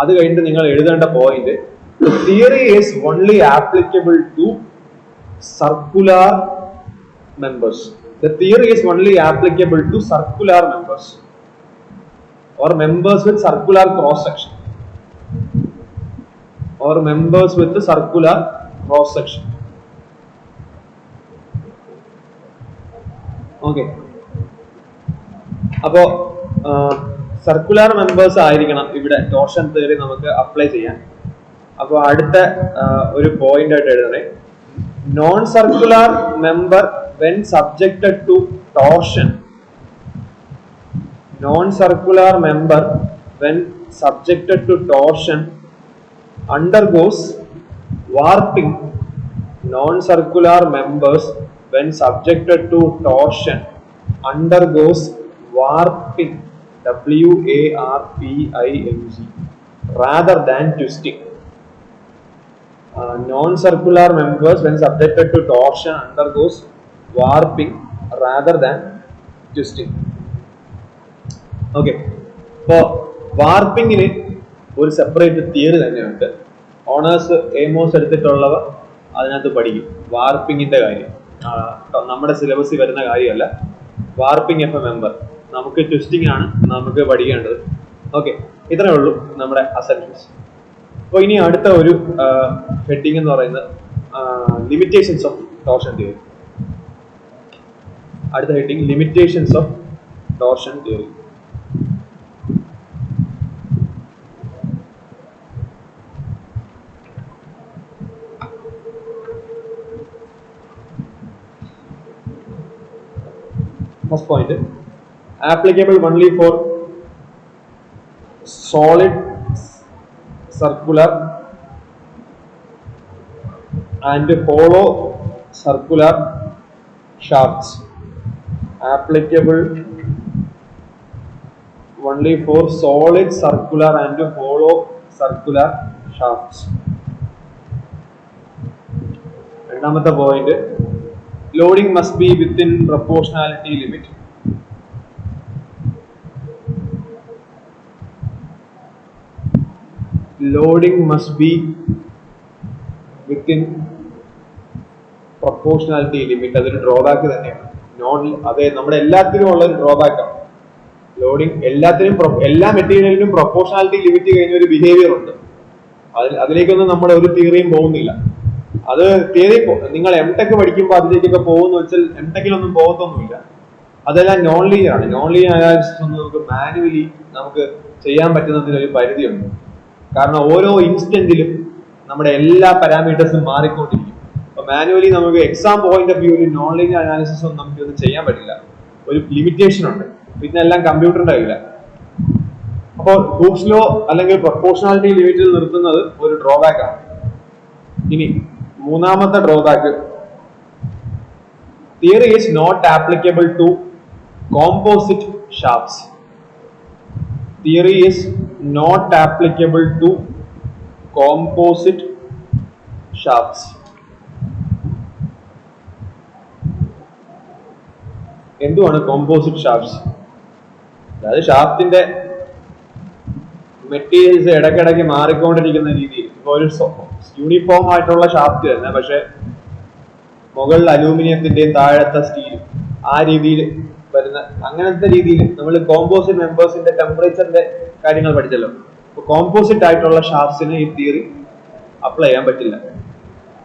അത് കഴിഞ്ഞിട്ട് നിങ്ങൾ എഴുതേണ്ട point the theory is only applicable to circular members. The theory is only applicable to circular members or members with circular cross section or members with the circular cross section. Okay, അപ്പോ circular members ആയിരിക്കണം ഇവിടെ torsion theory നമുക്ക് apply ചെയ്യാൻ. അപ്പൊ അടുത്ത ഒരു point ആയിട്ട് എഴുതണേ, non circular member when subjected to torsion, non circular member when subjected to torsion undergoes warping. Non-circular members when subjected to torsion undergoes warping, WARPING, rather than twisting. Non-circular members when subjected to torsion undergoes warping rather than twisting. Okay, ഇപ്പോൾ വാർപ്പിങ്ങിന് ഒരു separate theory തന്നെയുണ്ട്. Owners എമോസ് എടുത്തിട്ടുള്ളവർ അതിനകത്ത് പഠിക്കും വാർപ്പിങ്ങിന്റെ കാര്യം. നമ്മുടെ സിലബസിൽ വരുന്ന കാര്യമല്ല. വാർപ്പിംഗ് എഫ് എ മെമ്പർ, നമുക്ക് ട്വിസ്റ്റിംഗ് ആണ് നമുക്ക് പഠിക്കേണ്ടത്. ഓക്കെ, ഇത്രയേ ഉള്ളൂ നമ്മുടെ അസംഷൻസ്. അപ്പോൾ ഇനി അടുത്ത ഒരു ഹെഡിങ് എന്ന് പറയുന്നത് ലിമിറ്റേഷൻസ് ഓഫ് ടോർഷൻ തിയറി. അടുത്ത heading limitations of torsion theory. First point, applicable only for solid circular and hollow circular shafts. Applicable only for solid circular and hollow circular shafts. രണ്ടാമത്തെ point, loading must be within proportionality limit. Loading must be within proportionality limit. അതൊരു drawback തന്നെയാണ്. അതെ, നമ്മുടെ എല്ലാത്തിനും ഉള്ള ഒരു drawback ആണ് loading. എല്ലാ മെറ്റീരിയലിനും പ്രൊപ്പോർഷണാലിറ്റി ലിമിറ്റ് കഴിഞ്ഞ ഒരു ബിഹേവിയർ ഉണ്ട്. അതിലേക്കൊന്നും നമ്മുടെ ഒരു തിയറിയും പോകുന്നില്ല. അത് തിയറി നിങ്ങൾ എംടെക് പഠിക്കുമ്പോൾ അതിലേക്കൊക്കെ പോകുന്ന വെച്ചാൽ എംടെക്കിലൊന്നും പോകത്തൊന്നുമില്ല. അതെല്ലാം നോൺ ലീനിയർ ആണ്. നോൺ ലീനിയർ അനാലിസിസ് ഒന്നും നമുക്ക് മാനുവലി നമുക്ക് ചെയ്യാൻ പറ്റുന്നതിന് ഒരു പരിധിയുണ്ട്. കാരണം ഓരോ ഇൻസ്റ്റന്റിലും നമ്മുടെ എല്ലാ പാരാമീറ്റേഴ്സും മാറിക്കൊണ്ടിരിക്കും. അപ്പൊ മാനുവലി നമുക്ക് എക്സാം പോയിന്റ് ഓഫ് വ്യൂവിൽ നോൺ ലീനിയർ അനാലിസിസ് ഒന്നും നമുക്കൊന്നും ചെയ്യാൻ പറ്റില്ല. ഒരു ലിമിറ്റേഷൻ ഉണ്ട്. പിന്നെ എല്ലാം കമ്പ്യൂട്ടറിന്റെ കയ്യില. അപ്പോൾ ഹൂക്സ് ലോ അല്ലെങ്കിൽ പ്രൊപ്പോർഷണാലിറ്റി ലിമിറ്റിൽ നിർത്തുന്നത് ഒരു ഡ്രോബാക്ക് ആണ്. ഇനി മൂന്നാമത്തെ drawback, theory is not applicable to composite shafts. Theory is not applicable to composite shafts. എന്തുവാണ് കോമ്പോസിറ്റ് ഷാഫ്റ്റ്സ്? അതായത് ഷാഫ്റ്റിന്റെ മെറ്റീരിയൽസ് ഇടയ്ക്കിടയ്ക്ക് മാറിക്കൊണ്ടിരിക്കുന്ന രീതിയിൽ. ഇപ്പൊ ഒരു യൂണിഫോം ആയിട്ടുള്ള ഷാഫ്റ്റ് തന്നെ, പക്ഷെ മുകളിൽ അലൂമിനിയത്തിന്റെയും താഴത്തെ സ്റ്റീലും ആ രീതിയിൽ വരുന്ന അങ്ങനത്തെ രീതിയിൽ നമ്മൾ കോമ്പോസിറ്റ് മെമ്പേഴ്സിന്റെ ടെമ്പറേച്ചറിന്റെ കാര്യങ്ങൾ പഠിച്ചല്ലോ. അപ്പൊ കോമ്പോസിറ്റ് ആയിട്ടുള്ള ഷാഫ്റ്റ്സിന് ഈ തിയറി അപ്ലൈ ചെയ്യാൻ പറ്റില്ല.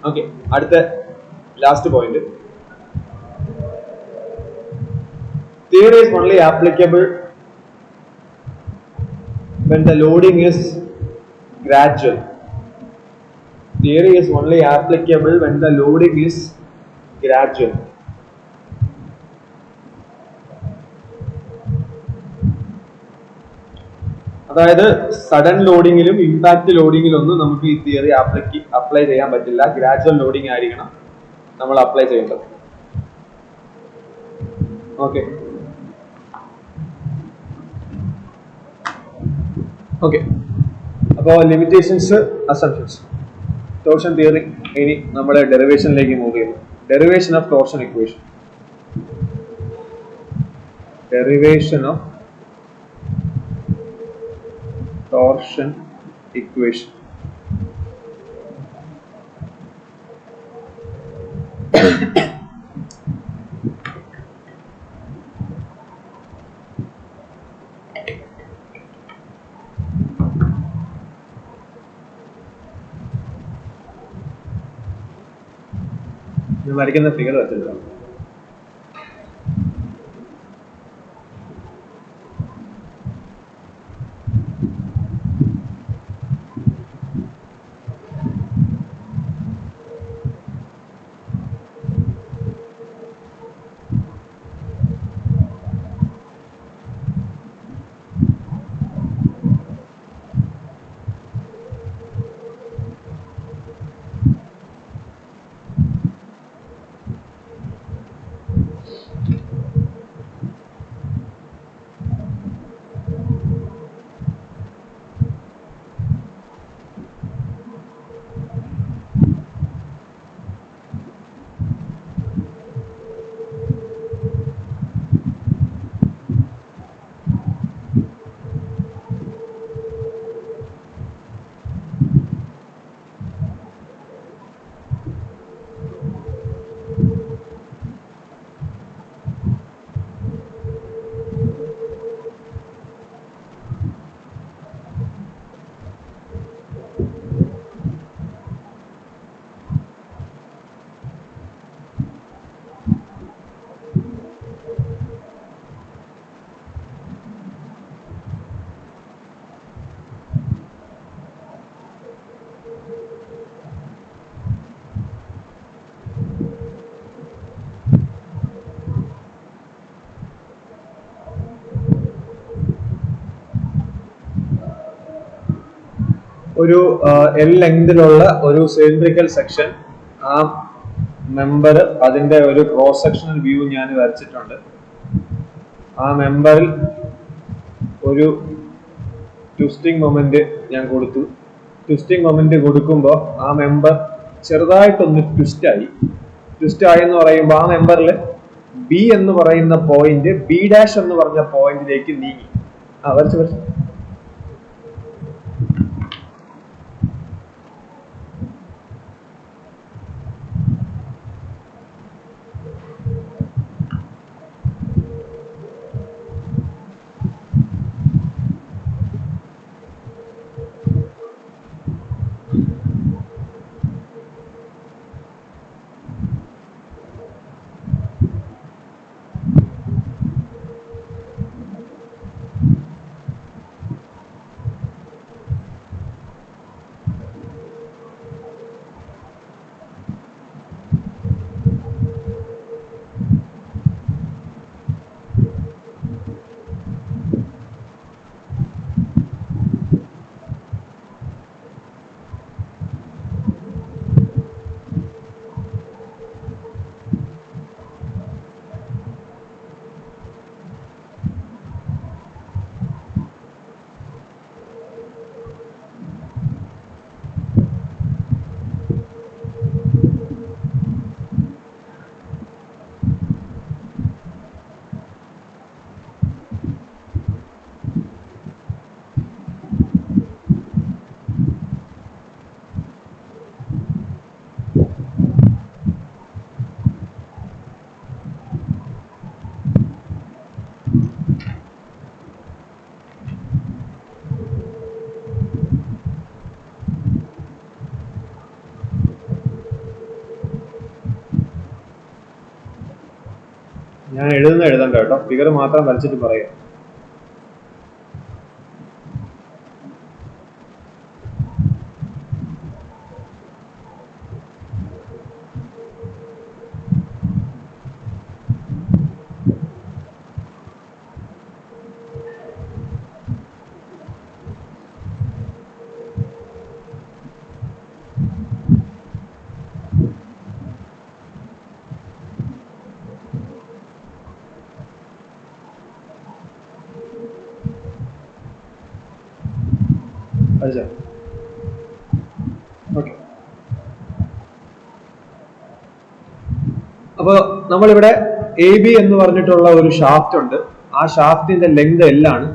ഓക്കെ, അടുത്ത last point, theory is only applicable when the loading is gradual. Theory is only applicable when the loading is gradual. അതായത് സഡൻ ലോഡിങ്ങിലും ഇമ്പാക്ട് ലോഡിങ്ങിലും ഒന്നും നമുക്ക് ഈ തിയറി അപ്ലൈ ചെയ്യാൻ പറ്റില്ല. ഗ്രാജുവൽ ലോഡിങ് ആയിരിക്കണം നമ്മൾ അപ്ലൈ ചെയ്യേണ്ടത്. ഓക്കെ ഓക്കെ അപ്പോൾ ലിമിറ്റേഷൻസ്, അസംഷൻസ്, ടോർഷൻ തിയറി. ഇനി നമ്മൾ ഡെറിവേഷനിലേക്ക് മൂവ് ചെയ്യുന്നു. Derivation of torsion equation. Derivation of torsion equation. വരയ്ക്കുന്ന ഫിഗർ വെച്ചിട്ടാണ്. ഒരു എൽ ലെങ്തിലുള്ള ഒരു സിലിണ്ടറിക്കൽ സെക്ഷൻ, ആ മെമ്പർ അതിന്റെ ഒരു ക്രോസ് സെക്ഷണൽ വ്യൂ ഞാൻ വരച്ചിട്ടുണ്ട്. ആ മെമ്പറിൽ ഒരു ട്വിസ്റ്റിംഗ് മൊമെന്റ് ഞാൻ കൊടുത്തു. ട്വിസ്റ്റിംഗ് മൊമെന്റ് കൊടുക്കുമ്പോൾ ആ മെമ്പർ ചെറുതായിട്ടൊന്ന് ട്വിസ്റ്റ് ആയി എന്ന് പറയുമ്പോൾ ആ മെമ്പറിൽ ബി എന്ന് പറയുന്ന പോയിന്റ് ബി ഡാഷ് എന്ന് പറഞ്ഞ പോയിന്റിലേക്ക് നീങ്ങി. വരച്ച് ഞാൻ എഴുതണ്ട കേട്ടോ, ഫിഗർ മാത്രം വരച്ചിട്ട് പറയാം. ഓക്കെ, അപ്പൊ നമ്മളിവിടെ എ ബി എന്ന് പറഞ്ഞിട്ടുള്ള ഒരു ഷാഫ്റ്റ് ഉണ്ട്. ആ ഷാഫ്റ്റിന്റെ ലെങ്ത് L ആണ്.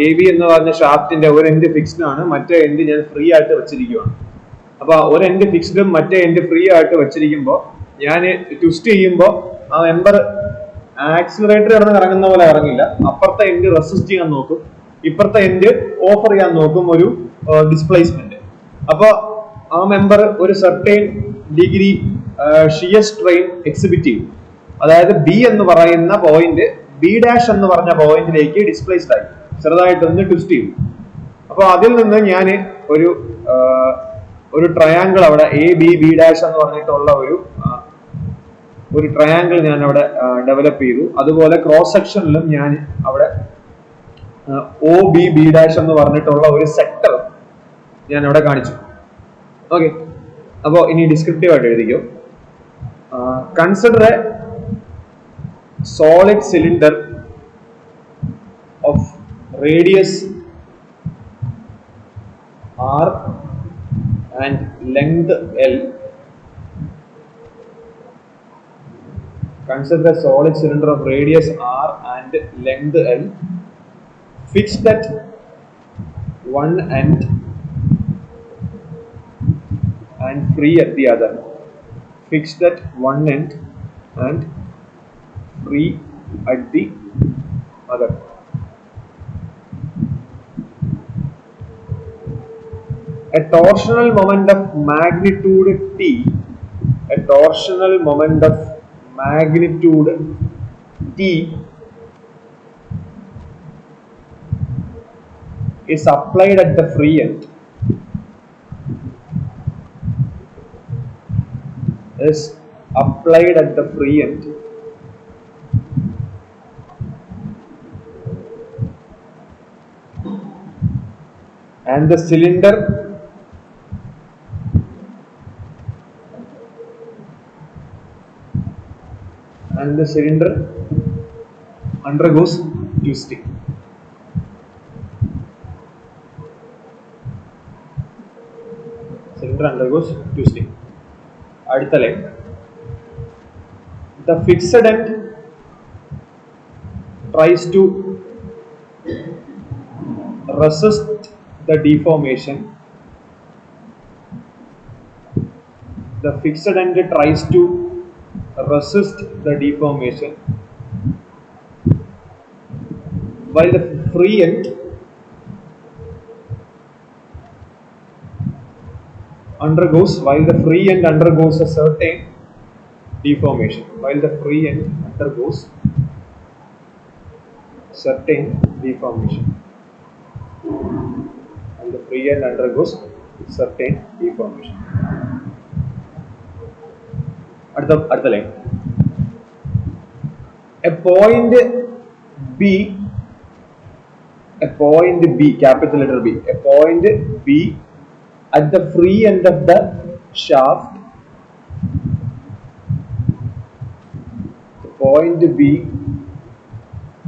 എ ബി എന്ന് പറഞ്ഞ ഷാഫ്റ്റിന്റെ ഒരു എൻഡ് ഫിക്സ്ഡ് ആണ്, മറ്റേ എൻഡ് ഞാൻ ഫ്രീ ആയിട്ട് വെച്ചിരിക്കുകയാണ്. അപ്പൊ ഒരു എൻഡ് ഫിക്സ്ഡും മറ്റേ എൻഡ് ഫ്രീ ആയിട്ട് വെച്ചിരിക്കുമ്പോൾ ഞാൻ ട്വിസ്റ്റ് ചെയ്യുമ്പോൾ ആ മെമ്പർ ആക്സിലറേറ്റർ കിടന്ന് കറങ്ങുന്ന പോലെ ഇറങ്ങില്ല. അപ്പുറത്തെ എൻഡ് റെസിസ്റ്റ് ചെയ്യാൻ നോക്കും, ഇപ്പുറത്തെ എൻഡ് ഓഫർ ചെയ്യാൻ നോക്കും ഒരു ഡിസ്പ്ലേസ്മെന്റ്. അപ്പൊ ആ മെമ്പർ ഒരു certain degree shear strain exhibit ചെയ്യും. അതായത് ബി എന്ന് പറയുന്ന പോയിന്റ് ബി ഡാഷ് എന്ന് പറഞ്ഞ പോയിന്റിലേക്ക് ഡിസ്പ്ലേസ്ഡ് ആയി ചെറുതായിട്ടൊന്ന് ട്വിസ്റ്റ് ചെയ്യും. അപ്പൊ അതിൽ നിന്ന് ഞാൻ ഒരു ട്രയാങ്കിൾ അവിടെ എ ബി ബി ഡാഷ് എന്ന് പറഞ്ഞിട്ടുള്ള ഒരു ട്രയാങ്കിൾ ഞാൻ അവിടെ ഡെവലപ്പ് ചെയ്തു. അതുപോലെ ക്രോസ് സെക്ഷനിലും ഞാൻ അവിടെ ഒ ബി ബി ഡാഷ് എന്ന് പറഞ്ഞിട്ടുള്ള ഒരു സെക്ടർ ഞാൻ അവിടെ കാണിച്ചു. ഓക്കെ, അപ്പോ ഇനി ഡിസ്ക്രിപ്റ്റീവ് ആയിട്ട് എഴുതിക്കോ. Consider a solid cylinder of radius R and length L. Consider a solid cylinder of radius R and length L, fixed at one end and free at the other. Fixed at one end and free at the other. A torsional moment of magnitude T, a torsional moment of magnitude T is applied at the free end. Is applied at the free end. And the cylinder and the cylinder undergoes twisting. Cylinder undergoes twisting. അടുത്ത line, the fixed end tries to resist the deformation. The fixed end tries to resist the deformation while the free end undergoes a certain deformation. While the free end undergoes certain deformation. While the free end undergoes certain deformation. അടുത്ത line, a point B, capital letter B, a point B at the free end of the shaft, the point B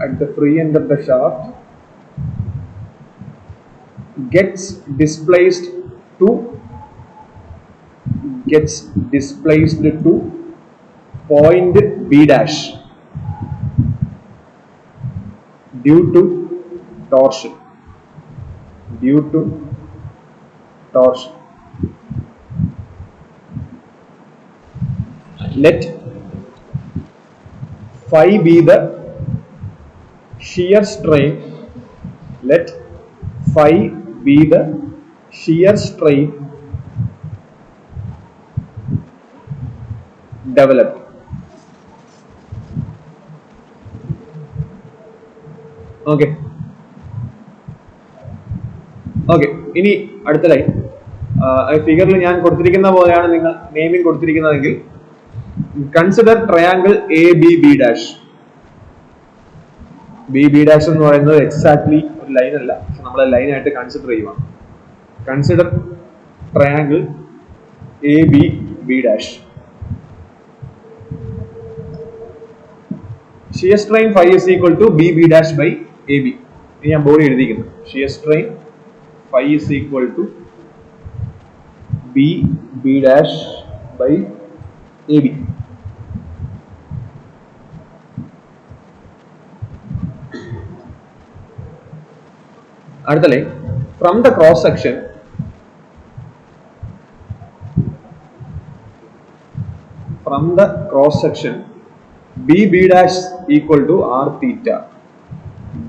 at the free end of the shaft gets displaced to point B dash due to torsion. Let phi be the shear strain. Let phi be the shear strain developed. Okay. ഇനി അടുത്ത line, ഫിഗറിൽ ഞാൻ കൊടുത്തിരിക്കുന്ന പോലെയാണ് നിങ്ങൾ naming കൊടുത്തിരിക്കുന്നതെങ്കിൽ, consider triangle A B B dash. B dash എന്ന് പറയുന്നത് എക്സാക്ട്ലി ഒരു ലൈൻ അല്ല, പക്ഷെ നമ്മൾ ലൈനായിട്ട് കൺസിഡർ ചെയ്യുവാണ്. Consider triangle A B B dash. Shear strain phi is equal to BB dash by AB. ഇനി ഞാൻ ബോഡി എഴുതിയിരിക്കുന്നു. Shear strain phi is equal to BB dash by AB. അടുത്ത line, from the cross section BB dash equal to R theta.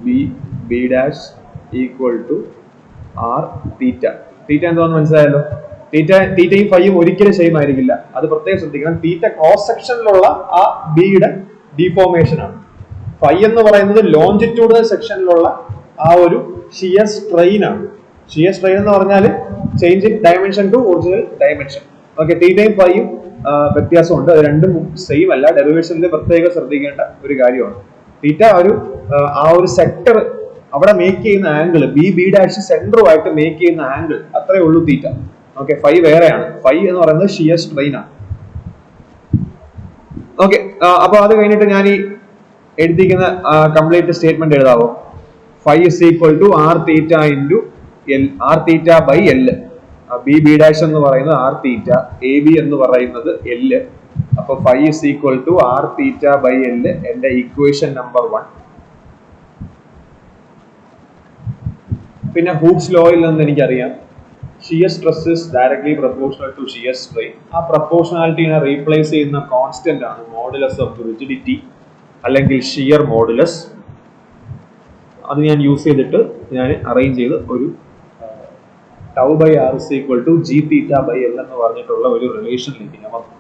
BB dash equal to R theta. തീറ്റ എന്താണെന്ന് മനസ്സിലായല്ലോ. തീറ്റയും ഫൈയും ഒരിക്കലും same ആയിരിക്കില്ല, അത് പ്രത്യേകം ശ്രദ്ധിക്കണം. തീറ്റ ക്രോസ് സെക്ഷനിലുള്ള ആ ബിയുടെ ഡീഫോർമേഷൻ ആണ്. ഫൈ എന്ന് പറയുന്നത് ലോഞ്ചിറ്റ്യൂഡൽ സെക്ഷനിലുള്ള ആ ഒരു ഷിയർ സ്ട്രെയിൻ ആണ്. ഷിയർ സ്ട്രെയിൻ എന്ന് പറഞ്ഞാൽ change in dimension to original dimension. Okay, തീറ്റയും ഫൈയും വ്യത്യാസമുണ്ട്, അത് രണ്ടും സെയിം അല്ല. ഡെറിവേഷനിൽ പ്രത്യേകം ശ്രദ്ധിക്കേണ്ട ഒരു കാര്യമാണ്. തീറ്റ ആ ഒരു സെക്ടർ അവിടെ മേക്ക് ചെയ്യുന്ന ആംഗിൾ, ബി ഡാഷ് സെന്ററുമായിട്ട് മേക്ക് ചെയ്യുന്ന ആംഗിൾ, അത്രേ ഉള്ളൂ തീറ്റ. ഓക്കെ, ഫൈ വേറെയാണ്. ഫൈ എന്ന് പറയുന്നത് ഷിയർ സ്ട്രെയിൻ ആണ്. ഓക്കെ, അപ്പൊ അത് കഴിഞ്ഞിട്ട് ഞാൻ ഈ എഴുതിക്കുന്ന കംപ്ലീറ്റ് സ്റ്റേറ്റ്മെന്റ് എഴുതാവോ? Phi is equal to R theta into L, R theta by L. B dash എന്ന് പറയുന്നത് ആർ തീറ്റ, എ ബി എന്ന് പറയുന്നത് എല്. അപ്പൊ phi is equal to R theta by L, എന്റെ ഇക്വേഷൻ നമ്പർ 1. പിന്നെ Hooke's ലോയിൽ നിന്ന് എനിക്കറിയാം shear stress is directly proportional to shear strain. ആ പ്രൊപ്പോർഷണാലിറ്റിനെ റീപ്ലേസ് ചെയ്യുന്ന കോൺസ്റ്റന്റ് ആണ് മോഡുലസ് ഓഫ് റിജിഡിറ്റി അല്ലെങ്കിൽ ഷിയർ മോഡുലസ്. അത് ഞാൻ യൂസ് ചെയ്തിട്ട് ഞാൻ അറേഞ്ച് ചെയ്ത് ഒരു tau by R is equal to G theta by L എന്ന് പറഞ്ഞിട്ടുള്ള ഒരു റിലേഷനിലേക്ക് ഞാൻ വന്നു.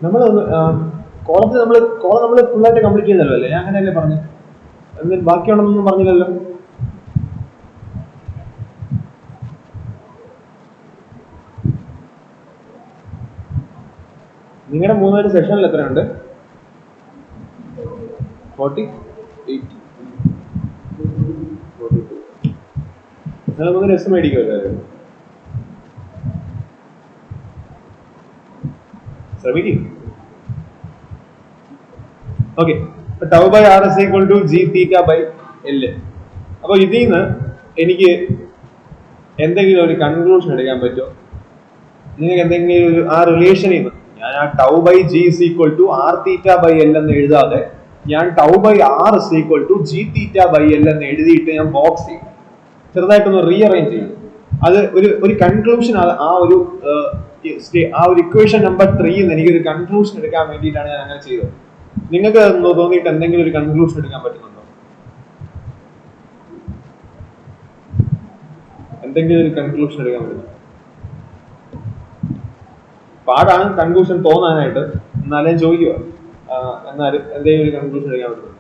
നമ്മൾ കോളം നമ്മൾ ഫുള്ളായിട്ട് കംപ്ലീറ്റ് ചെയ്തല്ലോ അല്ലേ? ഞാൻ അങ്ങനെയല്ലേ പറഞ്ഞു? എന്നിട്ട് ബാക്കിയുണ്ടെന്നൊന്നും പറഞ്ഞില്ലല്ലോ. നിങ്ങളുടെ 3 സെഷനിൽ എത്രയുണ്ട്? 48. നിങ്ങൾ 3 എസ് മേടിക്കുമല്ലോ. ശ്രമിക്കും. Okay, tau by R is equal to G theta by L. അപ്പൊ ഇതിൽ നിന്ന് എനിക്ക് എന്തെങ്കിലും ഒരു കൺക്ലൂഷൻ എടുക്കാൻ പറ്റുമോ? നിങ്ങൾക്ക് എന്തെങ്കിലും ഒരു ആ റിലേഷനിൽ നിന്ന് ഞാൻ ആ tau by G is equal to R theta by L എന്ന് എഴുതാതെ ഞാൻ tau by R is equal to G theta by L എന്ന് എഴുതിയിട്ട് ഞാൻ ബോക്സ് ചെയ്യും, ചെറുതായിട്ടൊന്ന് റീഅറേഞ്ച് ചെയ്യും. അത് ഒരു കൺക്ലൂഷൻ, ആ ഒരു ഇക്വേഷൻ നമ്പർ 3 എനിക്കൊരു കൺക്ലൂഷൻ എടുക്കാൻ വേണ്ടിയിട്ടാണ് ഞാൻ അങ്ങനെ ചെയ്തത്. നിങ്ങൾക്ക് തോന്നിയിട്ട് എന്തെങ്കിലും ഒരു കൺക്ലൂഷൻ എടുക്കാൻ പറ്റുന്നുണ്ടോ? എന്തെങ്കിലും ഒരു കൺക്ലൂഷൻ എടുക്കാൻ പറ്റുന്നു? പാടാണ് കൺക്ലൂഷൻ തോന്നാനായിട്ട്, എന്നാലും ചോദിക്കുക. എന്നാലും എന്തെങ്കിലും ഒരു കൺക്ലൂഷൻ എടുക്കാൻ പറ്റുന്നു?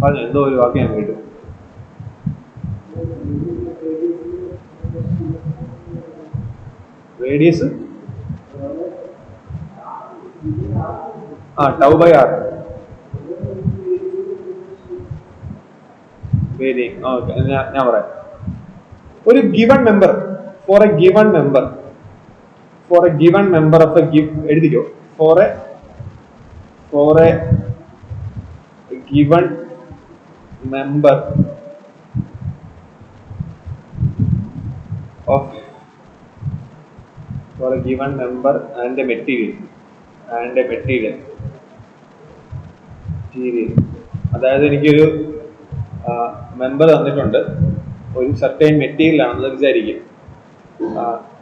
പറഞ്ഞു, എന്തോ ഒരു വാക്ക് ഞാൻ കേട്ടു. Radius tau by R. ഞാൻ പറയാം. ഒരു given member for a given member of a എഴുതിക്കോ. For a given member of for a given member and a material അതായത് എനിക്കൊരു മെമ്പർ തന്നിട്ടുണ്ട്, ഒരു സർട്ടൈൻ മെറ്റീരിയൽ ആണെന്ന് വിചാരിക്കും.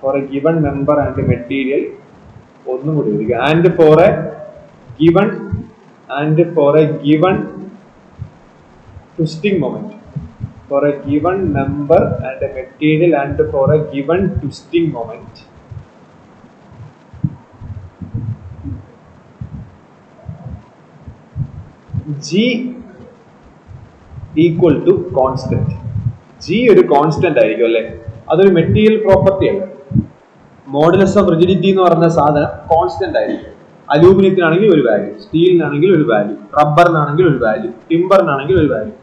For a given member and material, ഒന്നും കൂടി വിളിക്കുക. And for a given twisting moment, for a given number and a material and for a given twisting moment. G equal to constant. G ഒരു constant ആയിരിക്കും അല്ലെ? അതൊരു material property അല്ല. Modulus of rigidity എന്ന് പറയുന്ന സാധനം കോൺസ്റ്റന്റ് ആയിരിക്കും. അലൂമിനിയത്തിനാണെങ്കിൽ ഒരു വാല്യൂ, സ്റ്റീലിനാണെങ്കിൽ ഒരു വാല്യൂ, റബ്ബറിനാണെങ്കിൽ ഒരു വാല്യൂ, ടിമ്പറിനാണെങ്കിൽ ഒരു വാല്യൂ.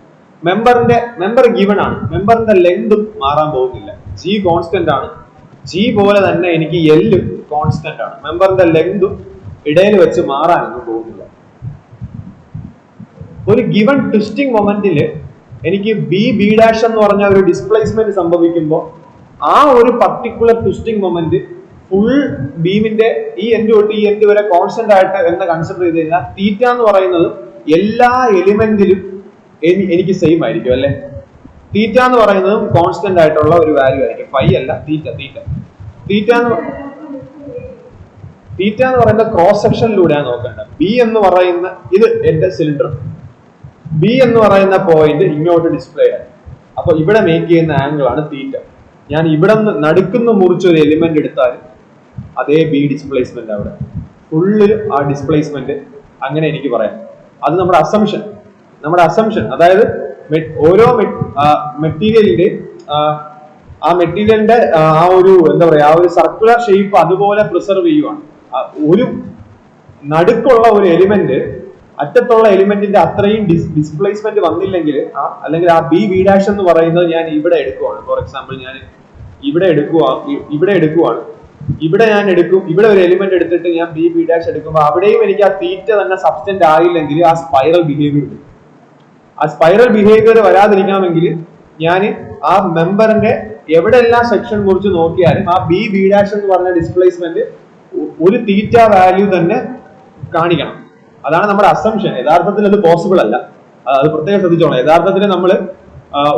മെമ്പർ ഗിവൺ ആണ്, മെമ്പറിന്റെ ലെങ്തും മാറാൻ പോകുന്നില്ല. ജി കോൺസ്റ്റന്റ് ആണ്. ജി പോലെ തന്നെ എനിക്ക് എല്ലും കോൺസ്റ്റന്റ് ആണ്. മെമ്പറിന്റെ ലെങ്തും ഇടയിൽ വെച്ച് മാറാനൊന്നും പോകുന്നില്ല. ഒരു ഗിവൺ ട്വിസ്റ്റിംഗ് മൊമെന്റില് എനിക്ക് ബി ഡാഷ് എന്ന് പറഞ്ഞ ഒരു ഡിസ്പ്ലേസ്മെന്റ് സംഭവിക്കുമ്പോൾ ആ ഒരു പർട്ടിക്കുലർ ട്വിസ്റ്റിംഗ് മൊമെന്റ് ഫുൾ ബീമിന്റെ ഈ എൻഡ് തൊട്ട് ഈ എൻഡ് വരെ കോൺസ്റ്റന്റ് ആയിട്ട് എന്ന് കൺസിഡർ ചെയ്ത് കഴിഞ്ഞാൽ തീറ്റ എന്ന് പറയുന്നത് എല്ലാ എലിമെന്റിലും എനിക്ക് സെയിം ആയിരിക്കും അല്ലെ? തീറ്റ എന്ന് പറയുന്നതും കോൺസ്റ്റന്റ് ആയിട്ടുള്ള ഒരു വാല്യൂ ആയിരിക്കും. ഫൈ അല്ല, തീറ്റ എന്ന് പറയുന്ന ക്രോസ് സെക്ഷനിലൂടെയാണ് നോക്കേണ്ടത്. ബി എന്ന് പറയുന്ന ഇത് എന്റെ സിലിണ്ടർ, ബി എന്ന് പറയുന്ന പോയിന്റ് ഇങ്ങോട്ട് ഡിസ്പ്ലേ ആണ്. അപ്പൊ ഇവിടെ മേക്ക് ചെയ്യുന്ന ആംഗിൾ ആണ് തീറ്റ. ഞാൻ ഇവിടെ നിന്ന് നടുക്കുന്ന മുറിച്ച് ഒരു എലിമെന്റ് എടുത്താൽ അതേ ബി ഡിസ്പ്ലേസ്മെന്റ് അവിടെ ഫുള്ള് ആ ഡിസ്പ്ലേസ്മെന്റ് അങ്ങനെ എനിക്ക് പറയാം. അത് നമ്മുടെ അസംഷൻ. അതായത് ഓരോ മെറ്റീരിയലിന്റെ ആ മെറ്റീരിയലിന്റെ ആ ഒരു എന്താ പറയാ, ആ ഒരു സർക്കുലർ ഷേപ്പ് അതുപോലെ പ്രിസർവ് ചെയ്യുവാണ്. ഒരു നടുക്കുള്ള ഒരു എലിമെന്റ് അറ്റത്തുള്ള എലിമെന്റിന്റെ അത്രയും ഡിസ്പ്ലേസ്മെന്റ് വന്നില്ലെങ്കിൽ അല്ലെങ്കിൽ ആ ബി ഡാഷ് എന്ന് പറയുന്നത് ഞാൻ ഇവിടെ എടുക്കുവാണ്. ഫോർ എക്സാമ്പിൾ ഞാൻ ഇവിടെ എടുക്കുവാണ്. ഇവിടെ ഒരു എലിമെന്റ് എടുത്തിട്ട് ഞാൻ ബി ഡാഷ് എടുക്കുമ്പോൾ അവിടെയും എനിക്ക് ആ തീറ്റ തന്നെ സബ്സ്റ്റന്റ് ആയില്ലെങ്കിൽ ആ സ്പൈറൽ ബിഹേവിയർ വരും. ആ സ്പൈറൽ ബിഹേവിയർ വരാതിരിക്കണമെങ്കിൽ ഞാൻ ആ മെമ്പറിന്റെ എവിടെയെല്ലാം സെക്ഷൻ മുറിച്ച് നോക്കിയാലും ആ ബി ഡാഷ് എന്ന് പറഞ്ഞ ഡിസ്പ്ലേസ്മെന്റ് ഒരു തീറ്റ വാല്യൂ തന്നെ കാണിക്കണം. അതാണ് നമ്മുടെ അസംഷൻ. യഥാർത്ഥത്തിൽ അത് പോസിബിൾ അല്ല, അത് പ്രത്യേകം ശ്രദ്ധിച്ചോളാം. യഥാർത്ഥത്തിൽ നമ്മൾ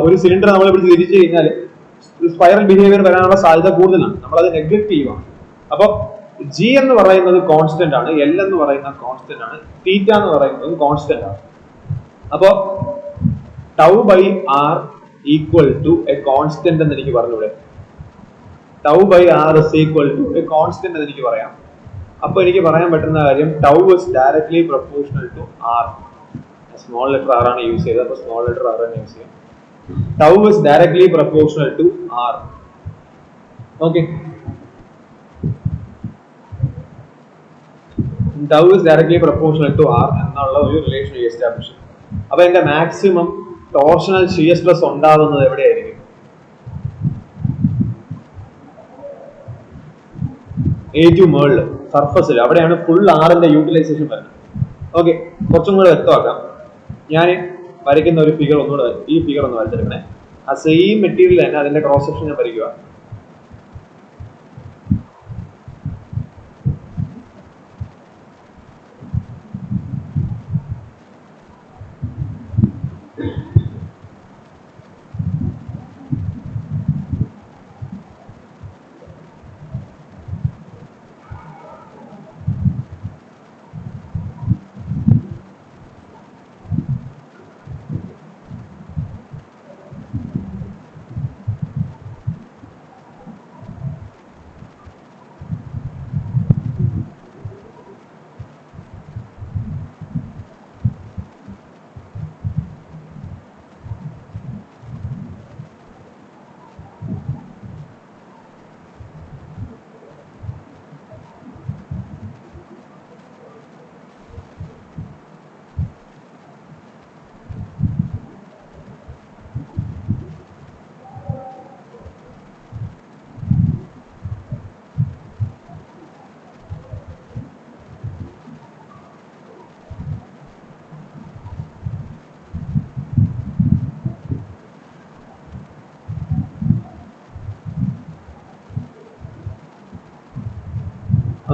ഒരു സിലിണ്ടർ നമ്മൾ ഇവിടെ തിരിച്ചു കഴിഞ്ഞാൽ സ്പൈറൽ ബിഹേവിയർ വരാനുള്ള സാധ്യത കൂടുതലാണ്. നമ്മളത് നെഗ്ലക്ട് ചെയ്യുവാണ്. അപ്പൊ ജി എന്ന് പറയുന്നത് കോൺസ്റ്റന്റ് ആണ്, എൽ എന്ന് പറയുന്നത് കോൺസ്റ്റന്റ് ആണ്, തീറ്റ എന്ന് പറയുന്നത് കോൺസ്റ്റന്റ് ആണ്. അപ്പോ tau by R equal to a constant എന്ന് എനിക്ക് പറഞ്ഞൂടെ? Tau by R is equal to a constant എന്ന് എനിക്ക് പറയാം. അപ്പൊ എനിക്ക് പറയാൻ പറ്റുന്ന കാര്യം tau is directly proportional to R. Small letter R ആണ് യൂസ് ചെയ്തത്, അപ്പൊ സ്മോൾ ലെറ്റർ ആർ ആണ് യൂസ് ചെയ്യാം. Tau is directly proportional to R. Okay, tau is directly proportional to R എന്നുള്ള ഒരു റിലേഷൻ എസ്റ്റാബ്ലിഷ്. അപ്പൊ എന്റെ മാക്സിമം ടോർഷണൽ ഷിയർ സ്ട്രെസ് ഉണ്ടാകുന്നത് എവിടെയായിരിക്കും? ഏറ്റവും മുകളിൽ സർഫസിൽ, അവിടെയാണ് ഫുൾ ആറിന്റെ യൂട്ടിലൈസേഷൻ വരുന്നത്. ഓക്കെ, കുറച്ചും കൂടെ വ്യക്തമാക്കാം. ഞാൻ വരയ്ക്കുന്ന ഒരു ഫിഗർ ഒന്നുകൂടെ, ഈ ഫിഗർ ഒന്ന് വരച്ചെടുക്കണേ. ആ സെയിം മെറ്റീരിയൽ തന്നെ അതിന്റെ ക്രോസ് സെക്ഷൻ ഞാൻ വരയ്ക്കുക.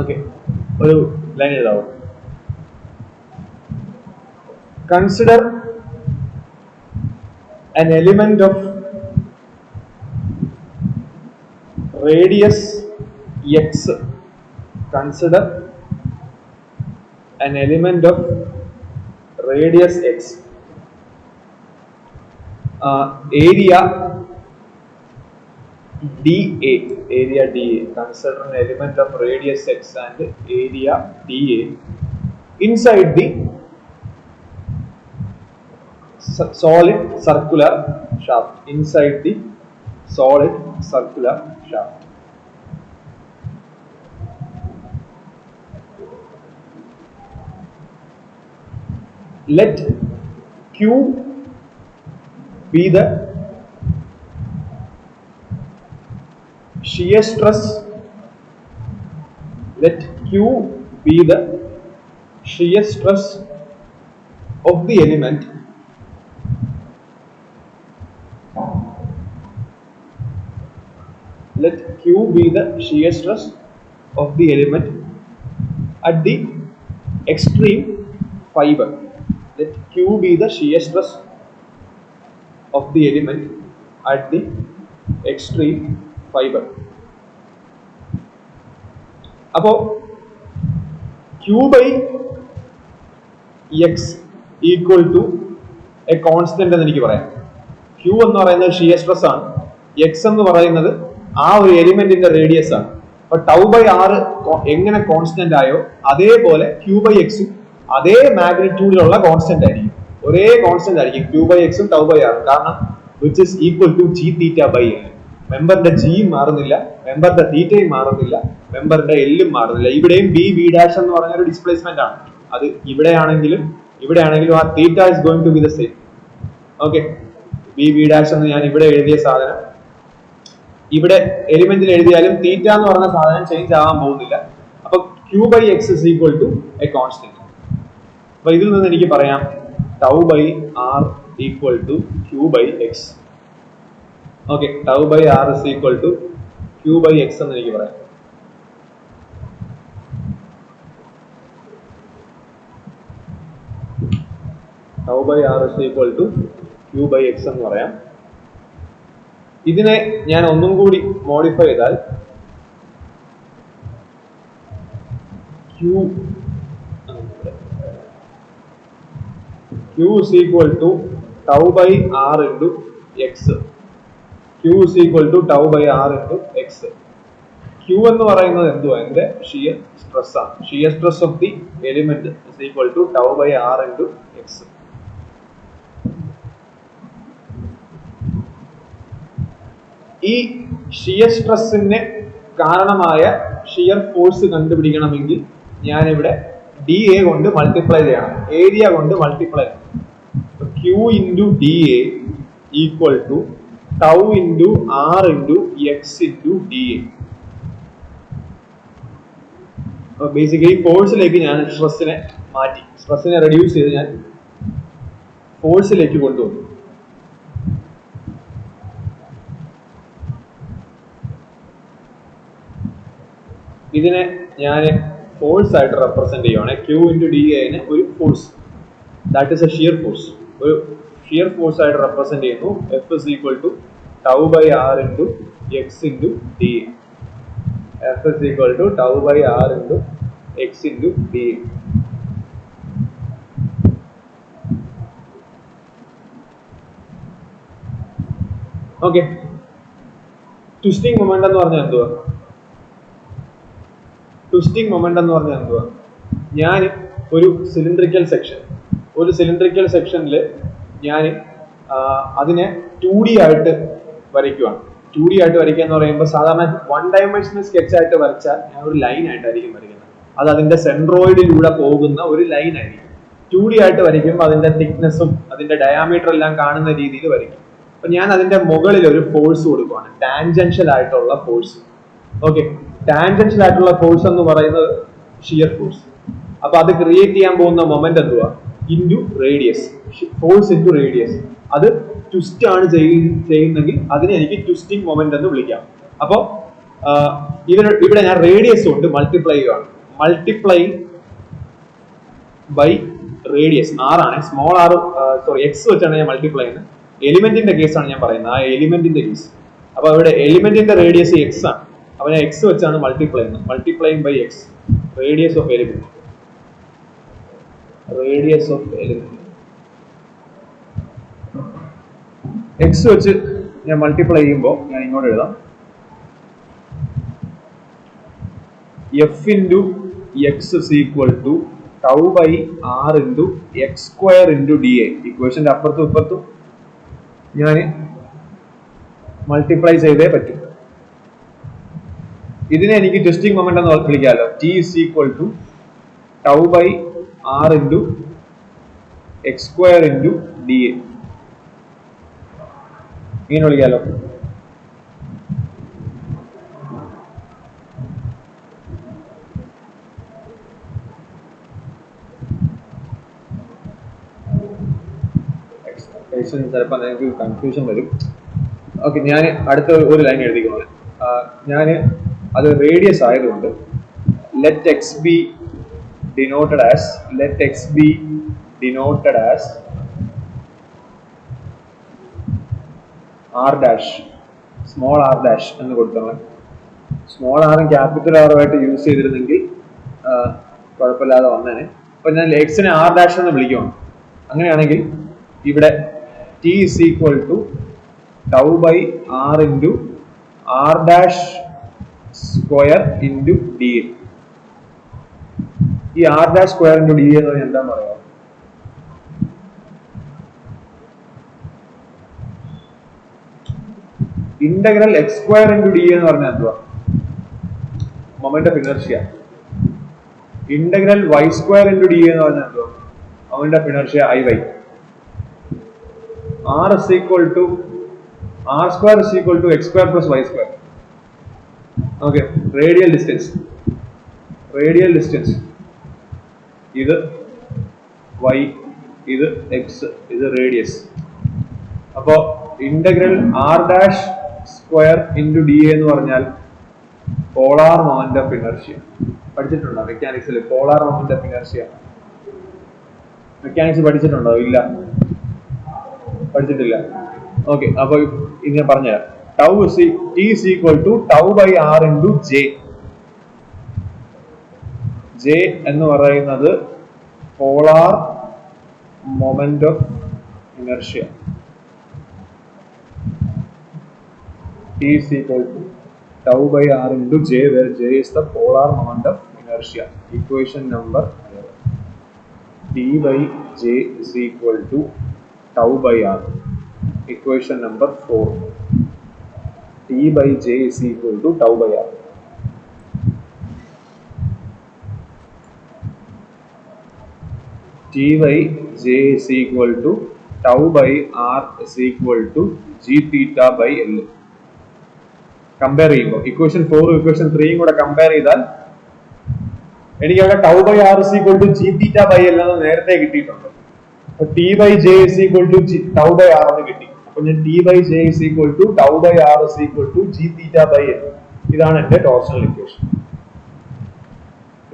ഓക്കെ, ഒരു ലൈൻ എഴുതാവോ? Consider an element of radius x. Consider an element of radius x. Area dA. Area dA. Consider an element of radius x and area dA inside the solid circular shaft. Inside the solid circular shaft. Let Q be the shear stress. Let Q be the shear stress of the element let Q be the shear stress of the element at the extreme fiber. Let Q be the shear stress of the element at the extreme fiber. അപ്പോൾ Q by x equal to a constant എന്ന് എനിക്ക് പറയാം. Q എന്ന് പറയുന്നത് shear stress ആണ്, x എന്ന് പറയുന്നത് ആ ഒരു എലിമെന്റിന്റെ റേഡിയസ് ആണ്. അപ്പൊ ടൗ ബൈ ആർ എങ്ങനെ കോൺസ്റ്റന്റ് ആയോ അതേപോലെ Q by എക്സും അതേ മാഗ്നിറ്റ്യൂഡിലുള്ള കോൺസ്റ്റന്റ് ആയിരിക്കും, ഒരേ കോൺസ്റ്റന്റ് ആയിരിക്കും Q by എക്സും ടൗ ബൈ ആറും. കാരണം which is equal to G theta by L. മെമ്പറിന്റെ ജിയും മാറുന്നില്ല, മെമ്പറിന്റെ തീറ്റയും മാറുന്നില്ല, മെമ്പറിന്റെ എല്ലും മാറുന്നില്ല. ഇവിടെയും ബി ബി ഡാഷ് എന്ന് പറഞ്ഞ ഒരു ഡിസ്പ്ലേസ്മെന്റ് ആണ്. അത് ഇവിടെയാണെങ്കിലും ആ theta is going to be the same. Okay, B B dash എന്ന് ഞാൻ ഇവിടെ എഴുതിയ സാധനം ഇവിടെ എലിമെന്റിൽ എഴുതിയാലും തീറ്റ എന്ന് പറഞ്ഞ സാധനം ചേഞ്ച് ആവാൻ പോകുന്നില്ല. അപ്പൊ Q by x is equal to a constant. അപ്പൊ ഇതിൽ നിന്ന് എനിക്ക് പറയാം tau by R equal to Q by x. Okay, tau by R is equal to Q by x എന്ന് എനിക്ക് പറയാം. Tau by R is equal to Q by x എന്ന് പറയാം. ഇതിനെ ഞാൻ ഒന്നും കൂടി മോഡിഫൈ ചെയ്താൽ Q is equal to tau by r into x. Q is equal to tau by r into x. Q എന്ന് പറയുന്നത് എന്തുവാ? എന്റെ ഷിയർ സ്ട്രെസ് ആണ്. Shear stress of the element is equal to tau by R into X. ഈ shear സ്ട്രെസ്സിന് കാരണമായ shear force കണ്ടുപിടിക്കണമെങ്കിൽ ഞാനിവിടെ ഡി എ കൊണ്ട് മൾട്ടിപ്ലൈ ചെയ്യണം, ഏരിയ കൊണ്ട് മൾട്ടിപ്ലൈ ചെയ്യണം. Q into D A equal to tau into R into X into D A. Basically ഫോഴ്സിലേക്ക് ഞാൻ സ്ട്രെസ്സിനെ മാറ്റി, സ്ട്രെസ്സിനെ റെഡ്യൂസ് ചെയ്ത് ഞാൻ ഫോഴ്സിലേക്ക് കൊണ്ടുവന്നു. ഇതിനെ ഞാൻ ഫോഴ്സ് ആയിട്ട് റെപ്രസെന്റ് ചെയ്യുവാണ്. Q ഇൻറ്റു ഡി എനെ ഒരു force, that is a shear force, ഒരു ഷിയർ ഫോഴ്സ് ആയിട്ട് റെപ്രസെന്റ് ചെയ്യുന്നു. F is equal to tau by R into X into D A. F is equal to tau by R into X into D A. Okay, twisting moment എന്ന് പറഞ്ഞാൽ എന്തുവാ? Twisting moment എന്ന് പറഞ്ഞാൽ എന്തുവാ? ഞാൻ ഒരു സിലിണ്ടറിക്കൽ സെക്ഷനിൽ ഞാൻ അതിനെ 2D ആയിട്ട് വരയ്ക്കുവാണ്. 2D ആയിട്ട് വരയ്ക്കുക എന്ന് പറയുമ്പോൾ സാധാരണ 1 ഡയമെൻഷണൽ സ്കെച്ച് ആയിട്ട് വരച്ചാൽ ഞാൻ ഒരു ലൈൻ ആയിട്ടായിരിക്കും വരയ്ക്കുന്നത്. അത് അതിന്റെ സെൻട്രോയിഡിലൂടെ പോകുന്ന ഒരു ലൈൻ ആയിരിക്കും. 2D ആയിട്ട് വരയ്ക്കുമ്പോൾ അതിന്റെ തിക്നെസ്സും അതിന്റെ ഡയാമീറ്റർ എല്ലാം കാണുന്ന രീതിയിൽ വരയ്ക്കും. അപ്പൊ ഞാൻ അതിന്റെ മുകളിൽ ഒരു ഫോഴ്സ് കൊടുക്കുവാണ്, ടാൻജൻഷ്യൽ ആയിട്ടുള്ള ഫോഴ്സ്. ഓക്കെ, ടാൻജൻഷ്യൽ ആയിട്ടുള്ള ഫോഴ്സ് എന്ന് പറയുന്നത് ഷിയർ ഫോഴ്സ്. അപ്പൊ അത് ക്രിയേറ്റ് ചെയ്യാൻ പോകുന്ന മൊമെന്റ് എന്തുവാ? Into radius, force into radius. അത് ട്വിസ്റ്റ് ആണ് ചെയ്യുന്നെങ്കിൽ അതിനെ എനിക്ക് ട്വിസ്റ്റിംഗ് മൊമെന്റ് എന്ന് വിളിക്കാം. അപ്പോൾ ഇവിടെ ഞാൻ റേഡിയസ് കൊണ്ട് മൾട്ടിപ്ലൈ ചെയ്യുകയാണ്. മൾട്ടിപ്ലൈ ബൈ റേഡിയസ് ആർ ആണ്, സ്മോൾ ആർ, എക്സ് വെച്ചാണ് ഞാൻ മൾട്ടിപ്ലൈ ചെയ്യുന്നത്. എലിമെന്റിന്റെ കേസാണ് ഞാൻ പറയുന്നത്, ആ എലിമെന്റിന്റെ കേസ്. അപ്പൊ ഇവിടെ എലിമെന്റിന്റെ റേഡിയസ് എക്സ് ആണ്, അപ്പൊ ഞാൻ എക്സ് വെച്ചാണ് മൾട്ടിപ്ലൈ ചെയ്യുന്നത്. Multiplying by X, radius of element, radius of element X വെച്ച് ഞാൻ മൾട്ടിപ്ലൈ ചെയ്യുമ്പോൾ ഞാൻ ഇങ്ങോട്ട് എഴുതാം, F into X is equal to tau by R into X square into D A. ഇക്വേഷന്റെ അപ്പുറത്തും ഇപ്പുറത്തും ഞാൻ മൾട്ടിപ്ലൈ ചെയ്തേ പറ്റും. ഇതിനെ എനിക്ക് ട്വിസ്റ്റിംഗ് മൊമെന്റ് എന്ന് വിളിക്കാമല്ലോ. T is equal to tau by R into X square into D A, ഇങ്ങനെ വിളിക്കാമല്ലോ. ചിലപ്പോൾ നിങ്ങൾക്ക് കൺഫ്യൂഷൻ വരും. ഓക്കെ, ഞാൻ അടുത്ത ഒരു ലൈൻ എഴുതിക്കുന്നത്, ഞാൻ അത് റേഡിയസ് ആയതുകൊണ്ട് let X be denoted as R dash, small R dash എന്ന് കൊടുത്തത്. സ്മോൾ ആറും ക്യാപിറ്റൽ ആറുമായിട്ട് യൂസ് ചെയ്തിരുന്നെങ്കിൽ കുഴപ്പമില്ലാതെ വന്നേനെ. അപ്പൊ ഞാൻ എക്സിനെ ആർ ഡാഷ് എന്ന് വിളിക്കുകയാണ്. അങ്ങനെയാണെങ്കിൽ ഇവിടെ T is equal to tau by R into R dash square into D A. ഈ R dash square into D A എന്ന് പറഞ്ഞാൽ എന്താ പറയാ? Integral X square into D എന്ന് പറഞ്ഞാൽ എന്തുവാ? Moment of inertia. Integral Y square into D എന്ന് പറഞ്ഞാൽ എന്തുവാ? Moment of inertia I Y. R is equal to R square is equal to x square plus y square. Okay, radial distance. ഇത് y, ഇത് x, ഇത് radius. അപ്പോ integral r dash square into D എന്ന് പറഞ്ഞാൽ polar moment of inertia. പഠിച്ചിട്ടുണ്ടോ മെക്കാനിക്സിൽ? Polar moment of inertia mechanics പഠിച്ചിട്ടുണ്ടോ? ഇല്ല, പഠിച്ചിട്ടില്ല. ഓക്കെ, അപ്പൊ ഇത് ഞാൻ പറഞ്ഞുതരാം. T is equal to tau by R into J. J എന്ന് പറയുന്നത് polar moment of inertia. T is equal to tau by r into j, where j is the polar moment of inertia. Equation number T by j is equal to tau by r. Equation number 4. T by j is equal to tau by r. T by j is equal to tau by r is equal to g theta by L. Compare ചെയ്യുമ്പോൾ equation 4 equation 3 കൂടെ compare ചെയ്താൽ എനിക്ക് അവിടെ tau by R is equal to G theta by L എന്ന് നേരത്തെ കിട്ടിയിട്ടുണ്ട്. അപ്പൊ T by J is equal to tau by R എന്ന് കിട്ടി. അപ്പൊ ഞാൻ T by J is equal to tau by R is equal to G theta by L. ഇതാണ് എന്റെ ടോർഷണൽ ഇക്വേഷൻ.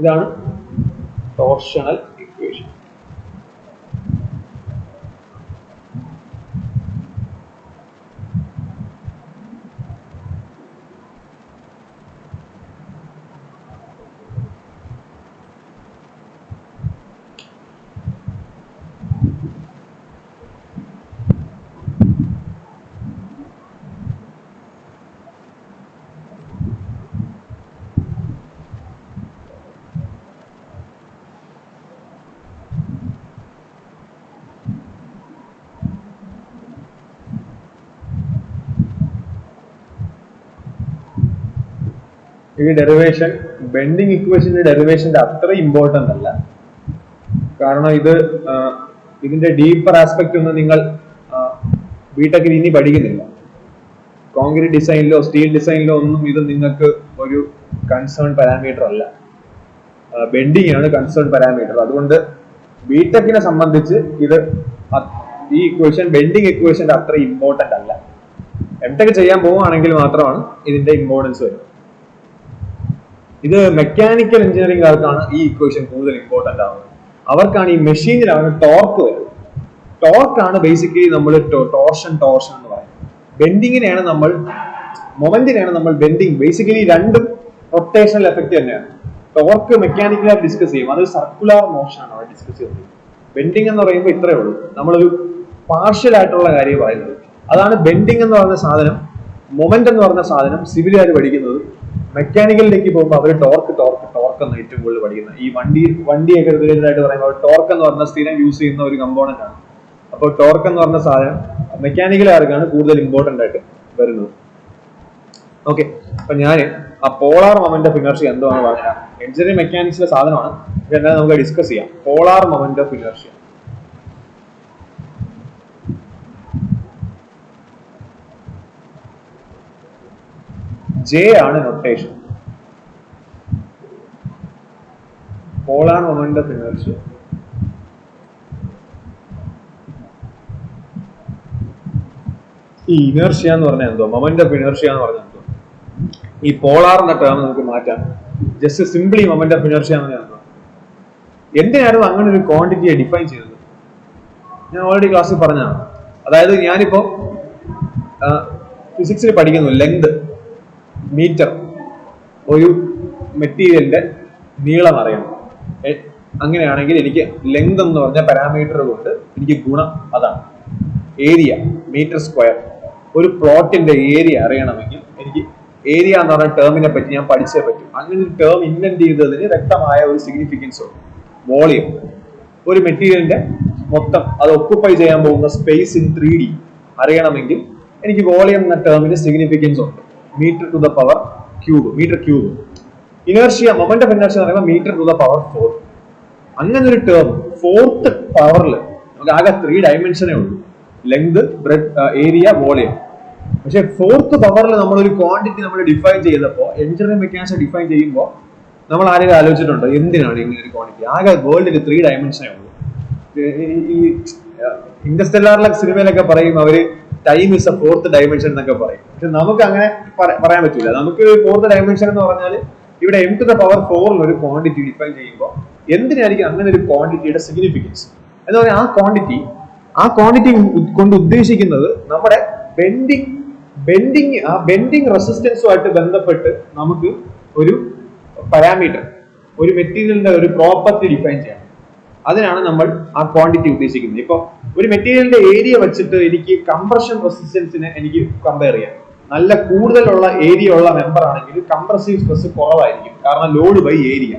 ഇതാണ് ടോർഷണൽ ഇക്വേഷൻ. ഈ ഡെറിവേഷൻ ബെൻഡിങ് ഇക്വേഷന്റെ ഡെറിവേഷന്റെ അത്ര ഇമ്പോർട്ടന്റ് അല്ല. കാരണം ഇതിന്റെ ഡീപ്പർ ആസ്പെക്ട് ഒന്നും നിങ്ങൾ ബിടെക്കിൽ ഇനി പഠിക്കുന്നില്ല. കോൺക്രീറ്റ് ഡിസൈനിലോ സ്റ്റീൽ ഡിസൈനിലോ ഒന്നും ഇത് നിങ്ങൾക്ക് ഒരു കൺസേൺ പാരാമീറ്റർ അല്ല. ബെൻഡിങ് ആണ് കൺസേൺ പാരാമീറ്റർ. അതുകൊണ്ട് ബിടെക്കിനെ സംബന്ധിച്ച് ഈ ഇക്വേഷൻ ബെൻഡിങ് ഇക്വേഷന്റെ അത്ര ഇമ്പോർട്ടന്റ് അല്ല. എംടെക് ചെയ്യാൻ പോവുകയാണെങ്കിൽ മാത്രമാണ് ഇതിന്റെ ഇമ്പോർട്ടൻസ് വരുന്നത്. ഇത് മെക്കാനിക്കൽ എഞ്ചിനീയറിംഗുകാർക്കാണ് ഈ ഇക്വേഷൻ കൂടുതൽ ഇമ്പോർട്ടന്റ് ആവുന്നത്. അവർക്കാണ് ഈ മെഷീനിൽ അവന് ടോർക്ക് വരുന്നത്. ടോർക്കാണ് ബേസിക്കലി നമ്മൾ ടോർഷൻ എന്ന് പറയുന്നത്. ബെൻഡിങ്ങിനെയാണ് നമ്മൾ മൊമെന്റിനെയാണ് നമ്മൾ ബെൻഡിങ്. ബേസിക്കലി രണ്ടും റൊട്ടേഷണൽ എഫക്ട് തന്നെയാണ്. ടോർക്ക് മെക്കാനിക്കലായി ഡിസ്കസ് ചെയ്യും, അത് സർക്കുലർ മോഷൻ ആണ് അവിടെ ഡിസ്കസ് ചെയ്യുന്നത്. ബെൻഡിങ് എന്ന് പറയുമ്പോൾ ഇത്രയേ ഉള്ളൂ, നമ്മളൊരു പാർഷ്യൽ ആയിട്ടുള്ള കാര്യം പറയുന്നത്. അതാണ് ബെൻഡിങ് എന്ന് പറയുന്ന സാധനം. മൊമെന്റ് എന്ന് പറഞ്ഞ സാധനം സിവിലുകാർ പഠിക്കുന്നത്. മെക്കാനിക്കലിലേക്ക് പോകുമ്പോൾ അവർ ടോർക്ക് എന്ന് ഏറ്റവും കൂടുതൽ പഠിക്കുന്നത്. ഈ വണ്ടിയൊക്കെ റിലേറ്റഡ് ആയിട്ട് പറയുമ്പോൾ ടോർക്ക് എന്ന് പറഞ്ഞ സ്ഥിരം യൂസ് ചെയ്യുന്ന ഒരു കമ്പോണന്റ് ആണ്. അപ്പോൾ ടോർക്ക് എന്ന് പറഞ്ഞ സാധനം മെക്കാനിക്കലുകാർക്കാണ് കൂടുതൽ ഇമ്പോർട്ടന്റ് ആയിട്ട് വരുന്നത്. ഓക്കെ, അപ്പൊ ഞാൻ ആ പോളാർ മൊമെന്റ് ഓഫ് ഇനർഷ്യ എന്താണ് പറഞ്ഞാൽ എഞ്ചിനീയറിംഗ് മെക്കാനിക്സിലെ സാധനമാണ്. എന്നാൽ നമുക്ക് ഡിസ്കസ് ചെയ്യാം. Polar moment of inertia J ആണ് notation. Polar moment of inertia ഈ ഇനർഷ്യ എന്ന് പറഞ്ഞാൽ എന്തോ, മൊമെന്റ് ഓഫ് ഇനർഷ്യ എന്ന് പറഞ്ഞാൽ എന്തോ, ഈ പോളാർ എന്ന ടേം നമുക്ക് മാറ്റാം. Just simply moment of inertia എന്ന് പറഞ്ഞാൽ എന്തോ. എന്തിനായിരുന്നു അങ്ങനെ ഒരു ക്വാണ്ടിറ്റിയെ ഡിഫൈൻ ചെയ്തത്? ഞാൻ ഓൾറെഡി ക്ലാസ്സിൽ പറഞ്ഞതാണ്. അതായത് ഞാനിപ്പോ ഫിസിക്സിൽ പഠിക്കുന്നു ലെങ്ത് മീറ്റർ, ഒരു മെറ്റീരിയലിന്റെ നീളം അറിയണം. അങ്ങനെയാണെങ്കിൽ എനിക്ക് ലെങ്ത് എന്ന് പറഞ്ഞ പാരാമീറ്റർ കൊണ്ട് എനിക്ക് ഗുണം അതാണ് ഏരിയ, മീറ്റർ സ്ക്വയർ. ഒരു പ്ലോട്ടിന്റെ ഏരിയ അറിയണമെങ്കിൽ എനിക്ക് ഏരിയ എന്ന് പറഞ്ഞ ടേമിനെ പറ്റി ഞാൻ പഠിച്ചേ പറ്റും. അങ്ങനെ ഒരു ടേം ഇൻവെന്റ് ചെയ്തതിന് വ്യക്തമായ ഒരു സിഗ്നിഫിക്കൻസ് ഉണ്ട്. വോളിയം, ഒരു മെറ്റീരിയലിന്റെ മൊത്തം അത് ഒക്കുപ്പൈ ചെയ്യാൻ പോകുന്ന സ്പേസ് ഇൻ 3D അറിയണമെങ്കിൽ എനിക്ക് വോളിയം എന്ന ടേമിന് സിഗ്നിഫിക്കൻസ് ഉണ്ട്. Metre to the power cube, metre cube. Inertia, moment of inertia എന്ന് പറയുമ്പോൾ മീറ്റർ ടു ദ പവർ 4. അങ്ങനെ ഒരു ടേം ഫോർത്ത് പവറിൽ നമുക്ക് ആകെ 3 ഡയമെൻഷനേ ഉള്ളൂ, ലെങ്ത്, ബ്രെഡ്, ഏരിയ, വോളിയം. പക്ഷെ ഫോർത്ത് പവറിൽ നമ്മൾ ഒരു ക്വാണ്ടിറ്റി നമ്മൾ ഡിഫൈൻ ചെയ്തപ്പോൾ, എഞ്ചിനീയറിംഗ് മെക്കാനിക്സ് ഡിഫൈൻ ചെയ്യുമ്പോൾ നമ്മൾ ആരെങ്കിലും ആലോചിച്ചിട്ടുണ്ടോ എന്തിനാണ് ഇങ്ങനെ ഒരു ക്വാണ്ടിറ്റി? ആകെ വേൾഡിൽ 3 ഡയമെൻഷനേ ഉള്ളൂ. ഈ ഇന്റർസ്റ്റെല്ലാറിലെ സിനിമയിലൊക്കെ പറയും അവര് time is A fourth dimension എന്നൊക്കെ പറയും. പക്ഷെ നമുക്ക് അങ്ങനെ പറയാൻ പറ്റില്ല. നമുക്ക് ഫോർത്ത് ഡയമെൻഷൻ എന്ന് പറഞ്ഞാൽ ഇവിടെ m ടു ദ പവർ 4 ഒരു ക്വാണ്ടിറ്റി ഡിഫൈൻ ചെയ്യുമ്പോൾ എന്തിനായിരിക്കും അങ്ങനെ ഒരു ക്വാണ്ടിറ്റിയുടെ സിഗ്നിഫിക്കൻസ് എന്ന് പറഞ്ഞാൽ ആ ക്വാണ്ടിറ്റി കൊണ്ട് ഉദ്ദേശിക്കുന്നത് നമ്മുടെ ബെൻഡിങ് റെസിസ്റ്റൻസുമായിട്ട് ബന്ധപ്പെട്ട് നമുക്ക് ഒരു പാരാമീറ്റർ, ഒരു മെറ്റീരിയലിന്റെ ഒരു പ്രോപ്പർട്ടി ഡിഫൈൻ ചെയ്യണം. അതിനാണ് നമ്മൾ ആ ക്വാണ്ടിറ്റി ഉദ്ദേശിക്കുന്നത്. ഇപ്പൊ ഒരു മെറ്റീരിയലിന്റെ ഏരിയ വെച്ചിട്ട് എനിക്ക് കംപ്രഷൻ റെസിസ്റ്റൻസിനെ എനിക്ക് കമ്പയർ ചെയ്യാം. നല്ല കൂടുതലുള്ള ഏരിയ ഉള്ള മെമ്പർ ആണെങ്കിൽ കംപ്രസീവ് സ്ട്രെസ് കുറവായിരിക്കും, കാരണം load by area.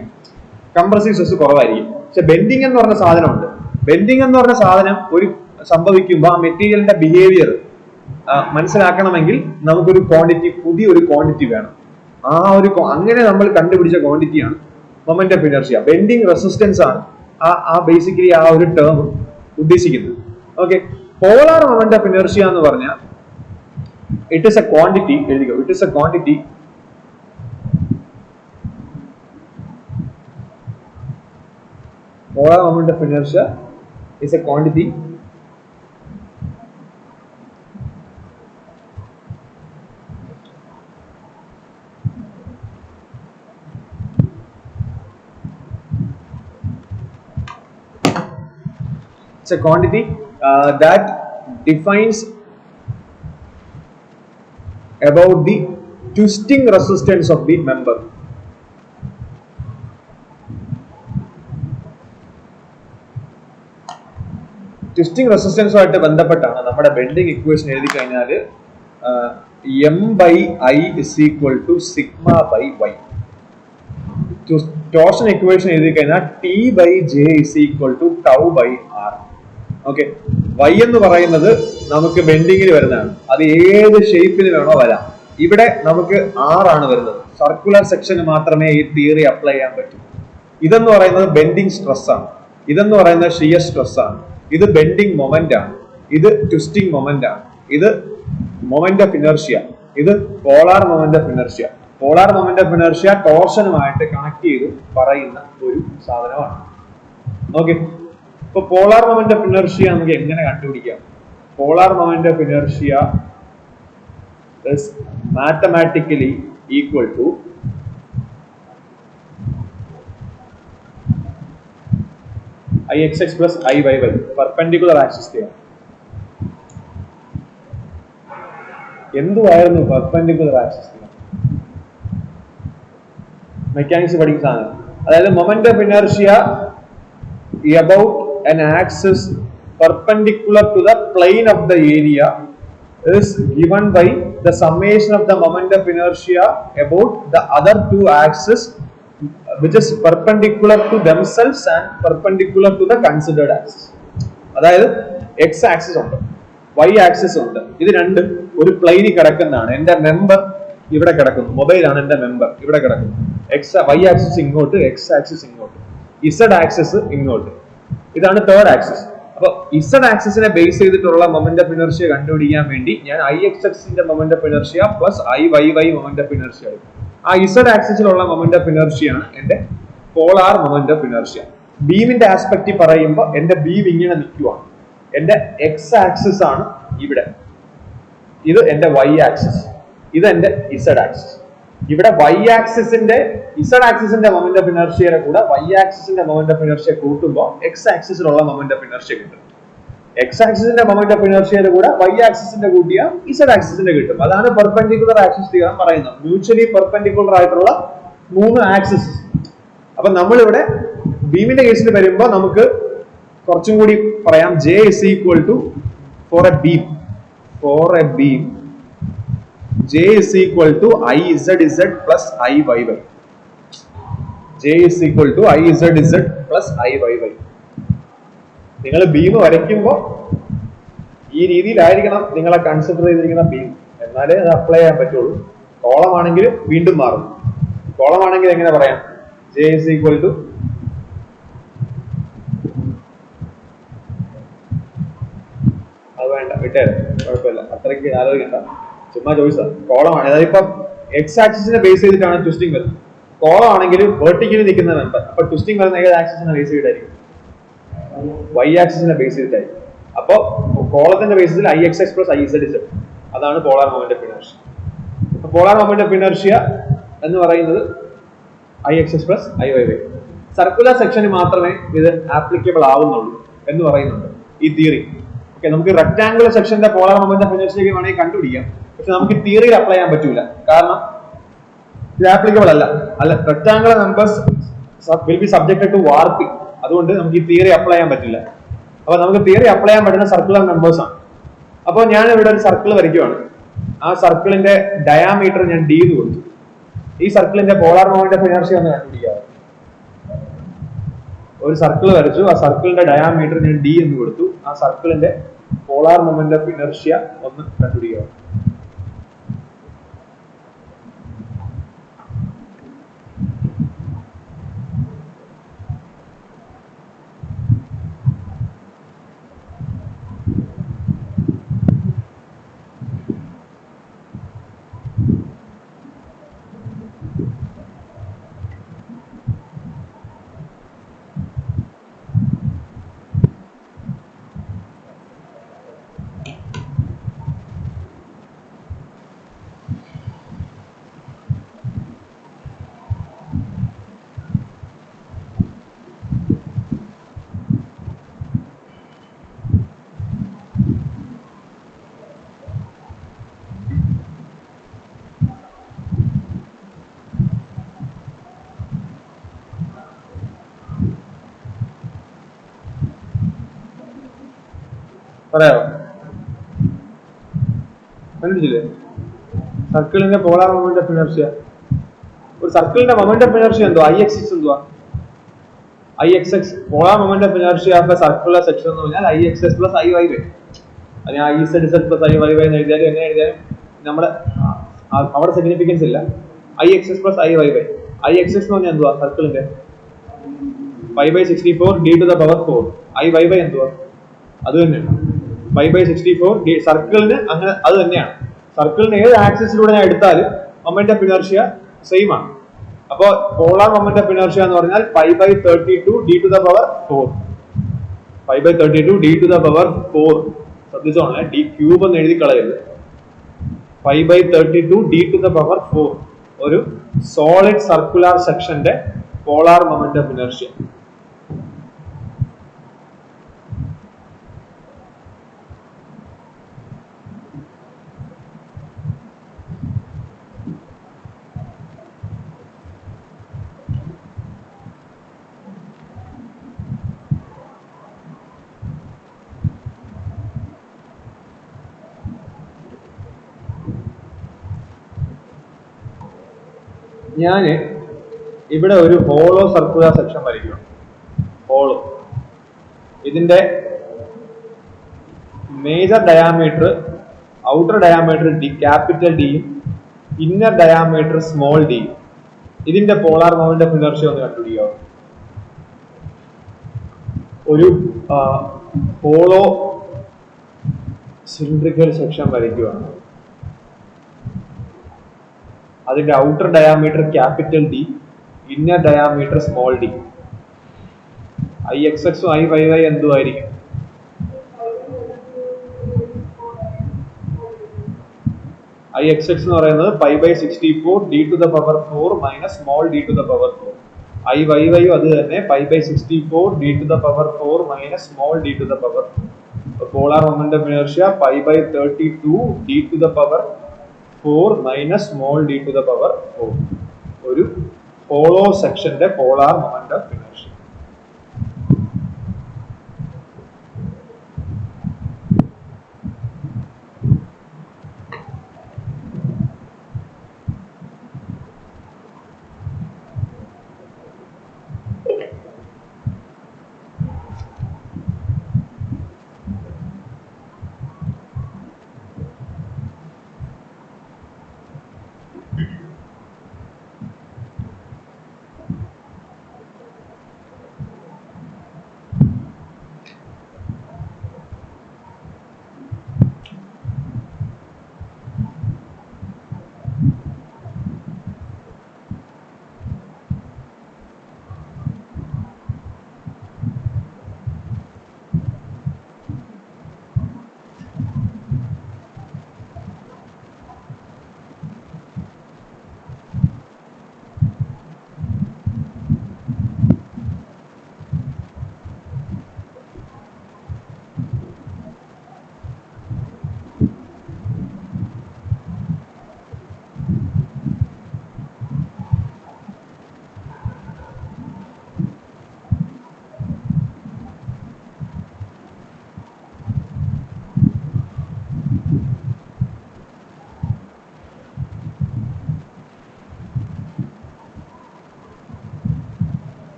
Compressive stress കുറവായിരിക്കും. പക്ഷെ ബെൻഡിങ് എന്ന് പറഞ്ഞ സാധനമുണ്ട്. ബെൻഡിങ് എന്ന് പറഞ്ഞ സാധനം ഒരു സംഭവിക്കുമ്പോൾ ആ മെറ്റീരിയലിന്റെ ബിഹേവിയർ മനസ്സിലാക്കണമെങ്കിൽ നമുക്കൊരു ക്വാണ്ടിറ്റി, പുതിയൊരു ക്വാണ്ടിറ്റി വേണം. ആ ഒരു അങ്ങനെ നമ്മൾ കണ്ടുപിടിച്ച ക്വാണ്ടിറ്റിയാണ് moment of inertia. Bending resistance ആണ് ആ ബേസിക്കലി ആ ഒരു ടേം ഉദ്ദേശിക്കുന്നത്. Okay, polar moment of inertia എന്ന് പറഞ്ഞാൽ it is a quantity, എഴുതിക്കോ, it is a quantity polar moment of inertia is a quantity that defines about the twisting resistance of the member. Twisting resistance ആയിട്ട് ബന്ധപ്പെട്ടാണ് നമ്മുടെ bending equation എഴുതി കഴിഞ്ഞാൽ M/I is equal to sigma by y. Torsion equation എഴുതി കഴിഞ്ഞാൽ T/J is equal to tau by r. Okay, y എന്ന് പറയുന്നത് നമുക്ക് ബെൻഡിങ്ങിൽ വരുന്നതാണ്. അത് ഏത് ഷേപ്പിന് വേണോ വരാം. ഇവിടെ നമുക്ക് r ആണ് വരുന്നത്. സർക്കുലർ സെക്ഷന് മാത്രമേ ഈ തിയറി അപ്ലൈ ചെയ്യാൻ പറ്റൂ. ഇതെന്ന് പറയുന്നത് ബെൻഡിങ് സ്ട്രെസ് ആണ്. ഇതെന്ന് പറയുന്നത് ഷിയർ സ്ട്രെസ് ആണ്. ഇത് ബെൻഡിങ് മൊമെന്റ് ആണ്. ഇത് ട്വിസ്റ്റിംഗ് മൊമെന്റ് ആണ്. ഇത് മൊമെന്റ് ഓഫ് ഇനർഷ്യ. ഇത് polar moment of inertia. Polar moment of inertia ടോർഷനുമായിട്ട് കണക്ട് ചെയ്ത് പറയുന്ന ഒരു സാധനമാണ്. ഓക്കെ, ഇപ്പൊ പോളാർ മൊമെന്റ് ഓഫ് ഇനർഷ്യ നമുക്ക് എങ്ങനെ കണ്ടുപിടിക്കാം? Polar moment of inertia is mathematically equal to Ixx plus Iyy, perpendicular axis theorem. എന്തുവായിരുന്നു പെർപെൻഡിക്കുലർ ആക്സിസ്? മെക്കാനിക്സ് പഠിക്കുന്ന സാധനം. അതായത് moment of inertia about an axis perpendicular to the plane of the area is given by the summation of the moment of inertia about the other two axes which is perpendicular to themselves and perpendicular to the considered axis. അതായത് x axis ഉണ്ട്, y axis ഉണ്ട്. ഇത് രണ്ടും ഒരു പ്ലെയിനിൽ കിടക്കുന്നതാണ്. എന്റെ member ഇവിടെ കിടക്കുന്നു, മൊബൈൽ ആണ് എന്റെ മെമ്പർ, ഇവിടെ കിടക്കുന്നു. y ആക്സിസ് ഇങ്ങോട്ട്, x ആക്സിസ് ഇങ്ങോട്ട്, z ആക്സിസ് ഇങ്ങോട്ട്. ഇതാണ് തേർഡ് ആക്സിസ്. അപ്പൊ z ആക്സിസിനെ ബേസ് ചെയ്തിട്ടുള്ള മൊമെന്റ് ഓഫ് ഇനർഷ്യ കണ്ടുപിടിക്കാൻ വേണ്ടി ഞാൻ Ixxന്റെ moment of inertia plus Iyy moment of inertia എടുക്കും. ആ z ആക്സിസിലുള്ള മൊമെന്റ് ഓഫ് ഇനർഷ്യ ആണ് എന്റെ പോളാർ മൊമെന്റ് ഓഫ് ഇനർഷ്യ. ബീമിന്റെ ആസ്പെക്ട് പറയുമ്പോൾ എന്റെ ബീം ഇങ്ങനെ നിൽക്കുവാണ്. എന്റെ x ആക്സിസ് ആണ് ഇവിടെ, ഇത് എന്റെ y ആക്സിസ്, ഇത് എന്റെ z ആക്സിസ്. ഇവിടെ y ആക്സിസിന്റെ z ആക്സിസിന്റെ മൊമെന്റ് ഓഫ് ഇനർഷ്യയുടെ കൂടെ y ആക്സിസിന്റെ മൊമെന്റ് ഓഫ് ഇനർഷ്യ കൂട്ടുമ്പോൾ x ആക്സിസിലുള്ള മൊമെന്റ് ഓഫ് ഇനർഷ്യ കിട്ടും. x ആക്സിസിന്റെ മൊമെന്റ് ഓഫ് ഇനർഷ്യയുടെ കൂടെ y ആക്സിസിന്റെ കൂട്ടിയ z ആക്സിസിന്റെ കിട്ടും. അതാണ് പെർപെൻഡിക്കുലർ ആക്സിസ് തിയറം പറയുന്നത്. മ്യൂച്വലി പെർപെൻഡിക്കുലർ ആയിട്ടുള്ള മൂന്ന് ആക്സിസ്. അപ്പൊ നമ്മളിവിടെ ബീമിന്റെ കേസിൽ വരുമ്പോൾ നമുക്ക് കുറച്ചും കൂടി പറയാം. J is equal to for a beam J is equal to Izz plus Iyy. J is equal to Izz plus Iyy. നിങ്ങൾ ബീം വരയ്ക്കുമ്പോൾ ഈ രീതിയിലായിരിക്കണം നിങ്ങളെ കൺസിഡർ ചെയ്തിരിക്കുന്ന ബീം, എന്നാലേ അത് അപ്ലൈ ചെയ്യാൻ പറ്റുള്ളൂ. കോളം ആണെങ്കിൽ വീണ്ടും മാറും. കോളം ആണെങ്കിൽ എങ്ങനെ പറയാം? J is equal to അത് വേണ്ട, വിട്ടേ, കുഴപ്പമില്ല, അത്രയ്ക്ക് ആലോചിക്കണ്ട, ചുമ്മാ ചോദിച്ചതാണ്. കോളമാണ്, അതായത് ഇപ്പൊ x ആക്സിസിനെ ബേസ് ചെയ്തിട്ടാണ് ട്വിസ്റ്റിംഗ് വരുന്നത്. കോളം ആണെങ്കിൽ വെർട്ടിക്കലി നിൽക്കുന്ന മെമ്പർ, അപ്പൊ ട്വിസ്റ്റിംഗ് വരുന്ന ഏത് ആക്സിസിനെ ബേസ് ചെയ്തിട്ടായിരിക്കും? y ആക്സിസിനെ ബേസ് ചെയ്തിട്ടായിരിക്കും. അപ്പൊ കോളത്തിന്റെ ബേസിൽ Ixx plus Izz, അതാണ് polar moment of inertia. Polar moment of inertia എന്ന് പറയുന്നത് Ixx plus Iyy. സർക്കുലർ സെക്ഷന് മാത്രമേ ഇത് ആപ്ലിക്കബിൾ ആവുന്നുള്ളൂ എന്ന് പറയുന്നുണ്ട് ഈ തിയറി. ഓക്കെ, നമുക്ക് റെക്ടാംഗുലർ സെക്ഷന്റെ പോളാർ മൊമെന്റ് ഓഫ് ഇനർഷ്യക്ക് വേണമെങ്കിൽ കണ്ടുപിടിക്കാം. പക്ഷെ നമുക്ക് തിയറിയിൽ അപ്ലൈ ചെയ്യാൻ പറ്റൂല, കാരണം ഇത് ആപ്ലിക്കബിൾ അല്ല. Rectangular members will be subjected to warping. അതുകൊണ്ട് നമുക്ക് ഈ തിയറി അപ്ലൈ ചെയ്യാൻ പറ്റില്ല. അപ്പൊ നമുക്ക് തിയറി അപ്ലൈ ചെയ്യാൻ പറ്റുന്ന സർക്കുലർ നമ്പേഴ്സ് ആണ്. അപ്പോൾ ഞാൻ ഇവിടെ ഒരു സർക്കിൾ വരയ്ക്കുവാണ്. ആ സർക്കിളിന്റെ ഡയാമീറ്റർ ഞാൻ ഡി എന്ന് കൊടുത്തു. ഈ സർക്കിളിന്റെ പോളാർ മൊമെന്റ് ഓഫ് ഇനർഷ്യ ഒന്ന് കണ്ടുപിടിക്കുക. ഒരു സർക്കിൾ വരച്ചു, ആ സർക്കിളിന്റെ ഡയാമീറ്റർ ഞാൻ ഡി എന്ന് കൊടുത്തു. ആ സർക്കിളിന്റെ പോളാർ മൊമെന്റ് ഓഫ് ഇനർഷ്യ ഒന്ന് കണ്ടുപിടിക്കുക. പറയാമോ? കണ്ടുപിടിച്ചില്ലേ? സർക്കിളിന്റെ പോളാർ മൊമെന്റ് ഓഫ് ഇനർഷ്യ. ഒരു സർക്കിളിന്റെ മൊമെന്റ് ഓഫ് ഇനർഷ്യ എന്തോ ഐ എക്സ് എക്സ് എന്തുവാ? I X X polar moment of inertia of circular section എന്ന് പറഞ്ഞാൽ I X S plus I Y Y. അതിന് I Z Z plus I Y Y എന്ന് എഴുതിയാലും എങ്ങനെ എഴുതിയാലും നമ്മുടെ അവിടെ സിഗ്നിഫിക്കൻസ് ഇല്ല. I X S plus I Y Y. I X X എന്ന് പറഞ്ഞാൽ എന്തുവാ? സർക്കിളിന്റെ 5/64 d to the power 4. I Y Y എന്തുവാ? അത് തന്നെയാണ് 5/64 സർക്കിളിന് അങ്ങനെ അത് തന്നെയാണ്. സർക്കിളിന് ഏത് ആക്സിസിലൂടെ ഞാൻ എടുത്താലും മൊമെന്റ് ഓഫ് ഇനർഷ്യ സെയിം ആണ്. അപ്പോ പോളാർ മൊമെന്റ് ഓഫ് ഇനർഷ്യ എന്ന് പറഞ്ഞാൽ 5/32 d to the power 4. 5/32 d to the power 4. ശ്രദ്ധിച്ചോളെ, d cube എന്ന് എഴുതി കളയരുത്. 5/32 d to the power 4 ഒരു സോളിഡ് സർക്കുലർ സെക്ഷന്റെ പോളാർ മൊമെന്റ് ഓഫ് ഇനർഷ്യ. ഞാന് ഇവിടെ ഒരു ഹോളോ സർക്കുലർ സെക്ഷൻ വരയ്ക്കണം. ഹോളോ, ഇതിന്റെ major diameter, outer diameter D capital ഡിയും ഇന്നർ ഡയാമീറ്റർ സ്മോൾ ഡിയും. ഇതിന്റെ പോളാർ മൊമെന്റ് ഓഫ് ഇനർഷ്യ ഒന്ന് കണ്ടുപിടിക്കുക. ഒരു ഹോളോ സിലിണ്ടറിക്കൽ സെക്ഷൻ വരയ്ക്കുകയാണ്. അതിന്റെ outer diameter capital D, inner diameter small D. I X എക്സും ഐ വൈ വൈ എന്തുമായിരിക്കും? ഐ എക്സ് എക്സ് എന്ന് പറയുന്നത് 5/64 d to the power 4 minus small d to the power 4. I Y Y അത് തന്നെ 5/64 d to the power 4 minus small d to the power 4. Polar moment of inertia 5/32 d to the power 4 minus small d to the power 4. ഒരു hollow സെക്ഷന്റെ polar moment of inertia.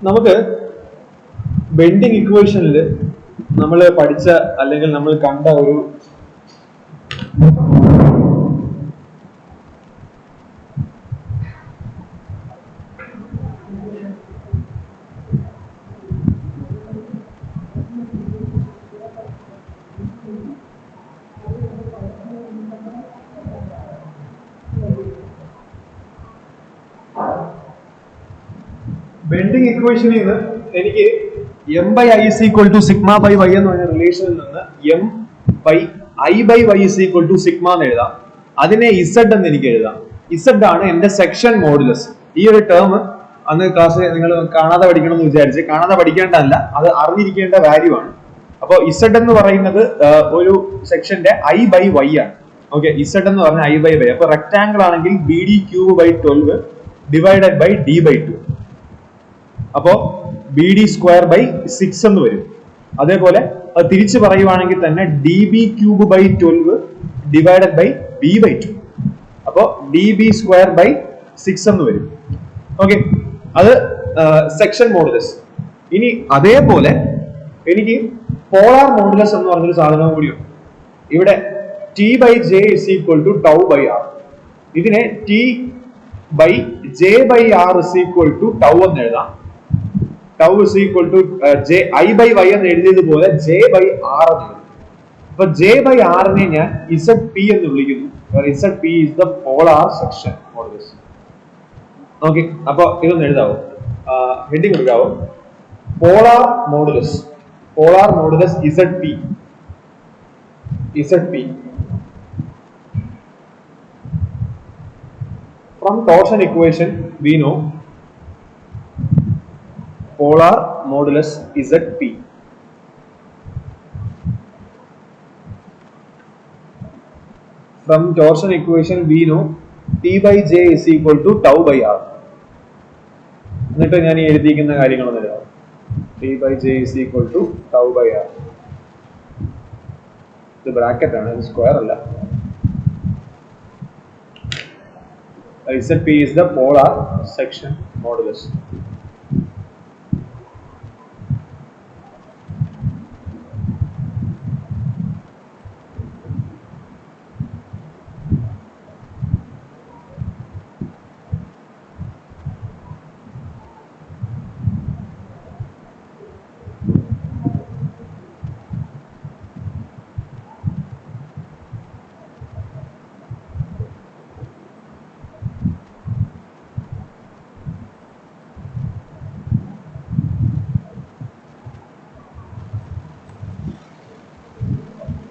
നമുക്ക് bending ഇക്വേഷനിൽ നമ്മൾ പഠിച്ച അല്ലെങ്കിൽ നമ്മൾ കണ്ട ഒരു ബെൻഡിങ് ഇക്വേഷനിൽ നിന്ന് എനിക്ക് M by I is equal to sigma by Y എന്ന് പറഞ്ഞ റിലേഷനിൽ നിന്ന് M by I by Y is equal to sigma എന്ന് എഴുതാം. അതിനെ ഇസഡ് എന്ന് എനിക്ക് എഴുതാം. ഇസഡ് ആണ് എന്റെ സെക്ഷൻ മോഡുലസ്. ഈ ഒരു ടേം അന്ന് ക്ലാസ് നിങ്ങൾ കാണാതെ പഠിക്കണം എന്ന് വിചാരിച്ച്, കാണാതെ പഠിക്കേണ്ടതല്ല, അത് അറിഞ്ഞിരിക്കേണ്ട വാല്യൂ ആണ്. അപ്പോൾ ഇസഡ് എന്ന് പറയുന്നത് ഒരു സെക്ഷന്റെ ഐ ബൈ വൈ ആണ്. ഓക്കെ, ഇസഡ് എന്ന് പറഞ്ഞാൽ ഐ ബൈ വൈ. അപ്പൊ റെക്ടാംഗിൾ ആണെങ്കിൽ B D cube by 12 divided by D by 2. അപ്പോ ബി ഡി സ്ക്വയർ ബൈ 6 എന്ന് വരും. അതേപോലെ അത് തിരിച്ചു പറയുവാണെങ്കിൽ തന്നെ D B cube by 12 divided by B by 2. അപ്പോ ഡി ബി സ്ക്വയർ ബൈ 6 എന്ന് വരും. ഓക്കെ, അത് സെക്ഷൻ മോഡുലസ്. ഇനി അതേപോലെ എനിക്ക് പോളാർ മോഡുലസ് എന്ന് പറഞ്ഞൊരു സാധനവും കൂടിയുണ്ട്. ഇവിടെ T by J is equal to tau by R. ഇതിനെ T by J by R is equal to tau എന്ന് എഴുതാം. Tau is equal to J I by Y എന്ന് എഴുതിയതുപോലെ ജെ ബൈ ആർ എന്ന് എഴുതും. അപ്പൊ ജെ ബൈ ആറിനെ ഞാൻ ഇസഡ് പി എന്ന് വിളിക്കുന്നു. Z P is the polar section modulus. Okay, അപ്പൊ ഇതൊന്ന് എഴുതാവോ, ഹെഡിങ് കൊടുക്കാവോ? Polar modulus. Polar modulus Z P. Z P from torsion equation we know polar modulus Zp. From torsion equation we know T by J is equal to tau by R. എന്നിട്ട് ഞാൻ ഈ എഴുതിയിരിക്കുന്ന കാര്യങ്ങളൊന്നും എഴുതാം. T by J is equal to tau by R. ഇത് bracket ആണ്, ഇത് square അല്ല. Zp is the polar section modulus.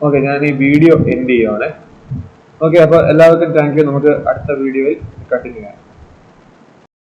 Okay, ഞാൻ ഈ വീഡിയോ എൻഡ് ചെയ്യുവാണ്. ഓക്കെ, അപ്പോൾ എല്ലാവർക്കും താങ്ക് യു. നമുക്ക് അടുത്ത വീഡിയോയിൽ കണ്ടിന്യൂ ചെയ്യാം.